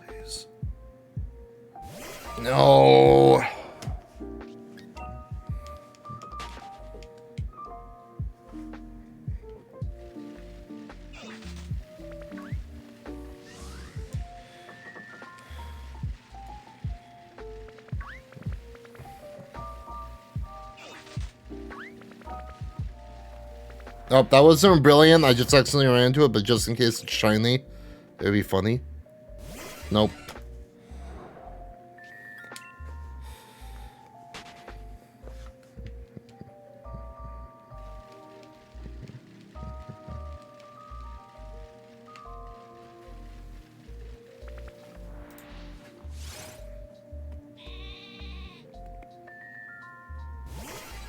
Please. No. Oh, that wasn't brilliant. I just accidentally ran into it, but just in case it's shiny, it'd be funny. Nope.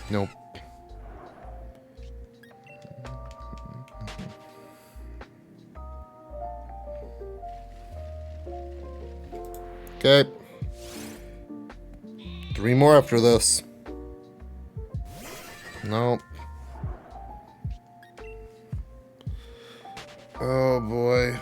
Nope. Okay. 3 more after this. Nope. Oh boy.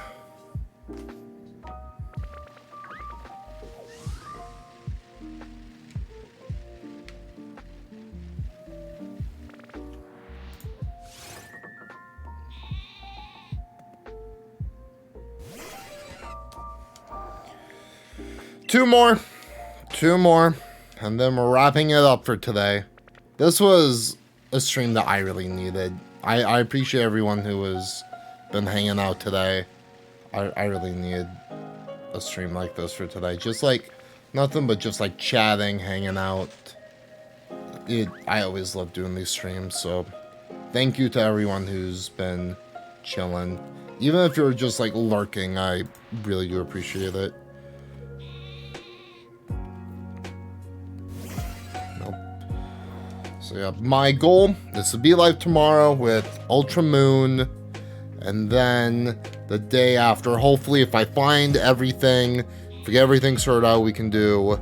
Two more, and then we're wrapping it up for today. This was a stream that I really needed. I appreciate everyone who has been hanging out today. I really needed a stream like this for today. Just like, nothing but just like chatting, hanging out. I always love doing these streams, so thank you to everyone who's been chilling. Even if you're just like lurking, I really do appreciate it. Nope. So yeah, my goal is to be live tomorrow with Ultra Moon, and then the day after, hopefully if I find everything, if we get everything sorted out, we can do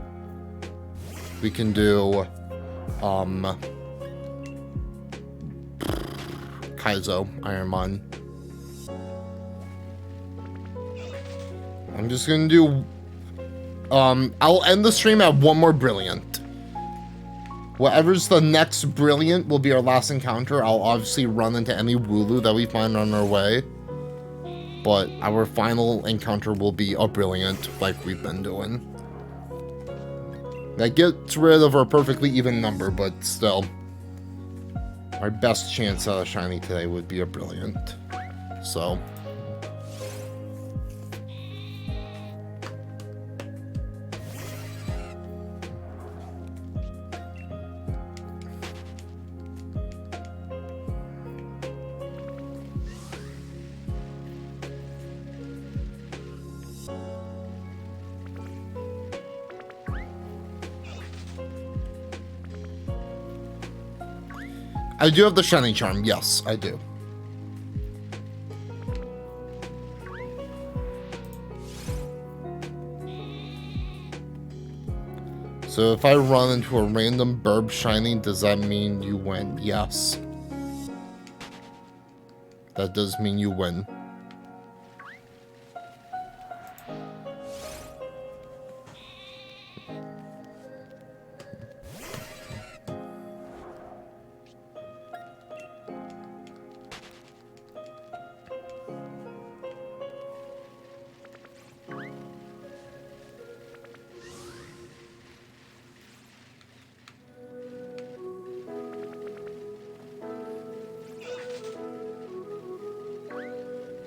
Kaizo, Ironmon. I'm just gonna do, I'll end the stream at one more Brilliant. Whatever's the next Brilliant will be our last encounter. I'll obviously run into any Wooloo that we find on our way. But our final encounter will be a Brilliant, like we've been doing. That gets rid of our perfectly even number, but still. Our best chance at a shiny today would be a Brilliant. So. I do have the Shining Charm, yes, I do. So if I run into a random burb shiny, does that mean you win? Yes. That does mean you win.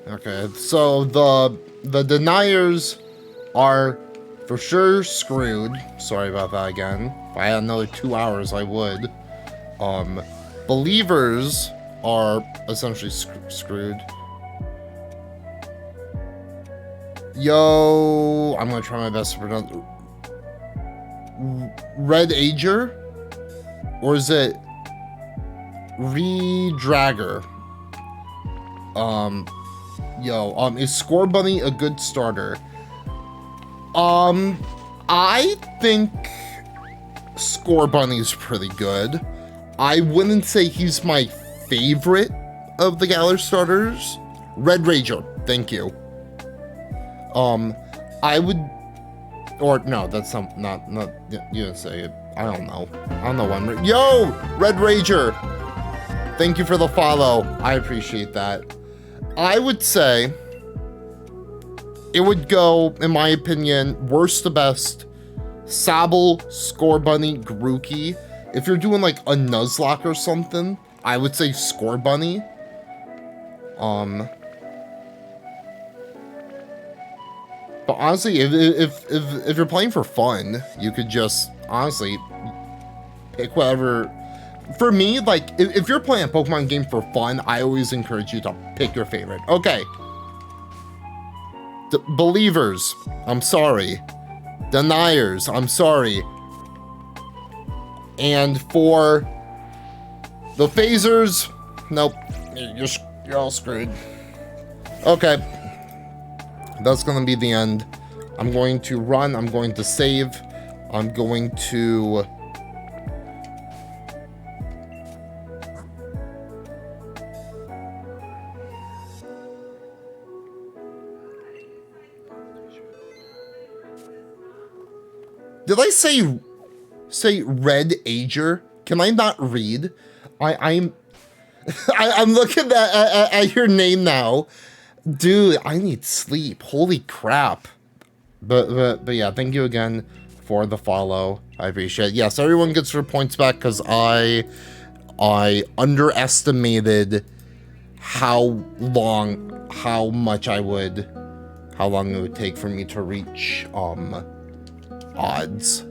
Okay, so the deniers are for sure screwed. Sorry about that again. If I had another 2 hours, I would. Believers are essentially screwed. Yo, I'm gonna try my best to pronounce Red Ager, or is it Redragger? Is Score Bunny a good starter? I think Score Bunny's pretty good. I wouldn't say he's my favorite of the Galar starters. Red Rager, thank you. I would, or no, that's not, you didn't say it. I don't know when. Yo, Red Rager, thank you for the follow. I appreciate that. I would say it would go, in my opinion, worst to best, Sable, Score Bunny, Grookey. If you're doing like a Nuzlocke or something, I would say Score Bunny. But honestly, if you're playing for fun, you could just honestly pick whatever. For me, like, if you're playing a Pokemon game for fun, I always encourage you to pick your favorite. Okay. Believers, I'm sorry. Deniers, I'm sorry. And for the phasers, nope. You're all screwed. Okay. That's gonna be the end. I'm going to run. I'm going to save. I'm going to... Did I say Red Ager? Can I not read? I'm looking at your name now. Dude, I need sleep. Holy crap. But yeah, thank you again for the follow. I appreciate it. Yes, everyone gets their points back because I underestimated how long it would take for me to reach odds.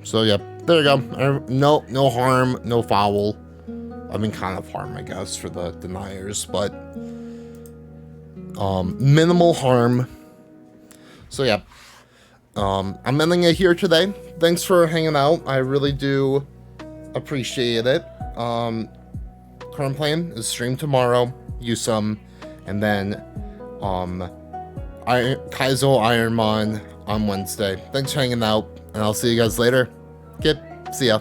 So yeah, there you go. No harm, no foul. I mean, kind of harm, I guess, for the deniers, but minimal harm. So yeah, I'm ending it here today. Thanks for hanging out. I really do appreciate it. Current plan is stream tomorrow, use some, and then Kaizo Ironmon on Wednesday. Thanks for hanging out, and I'll see you guys later. Okay, see ya.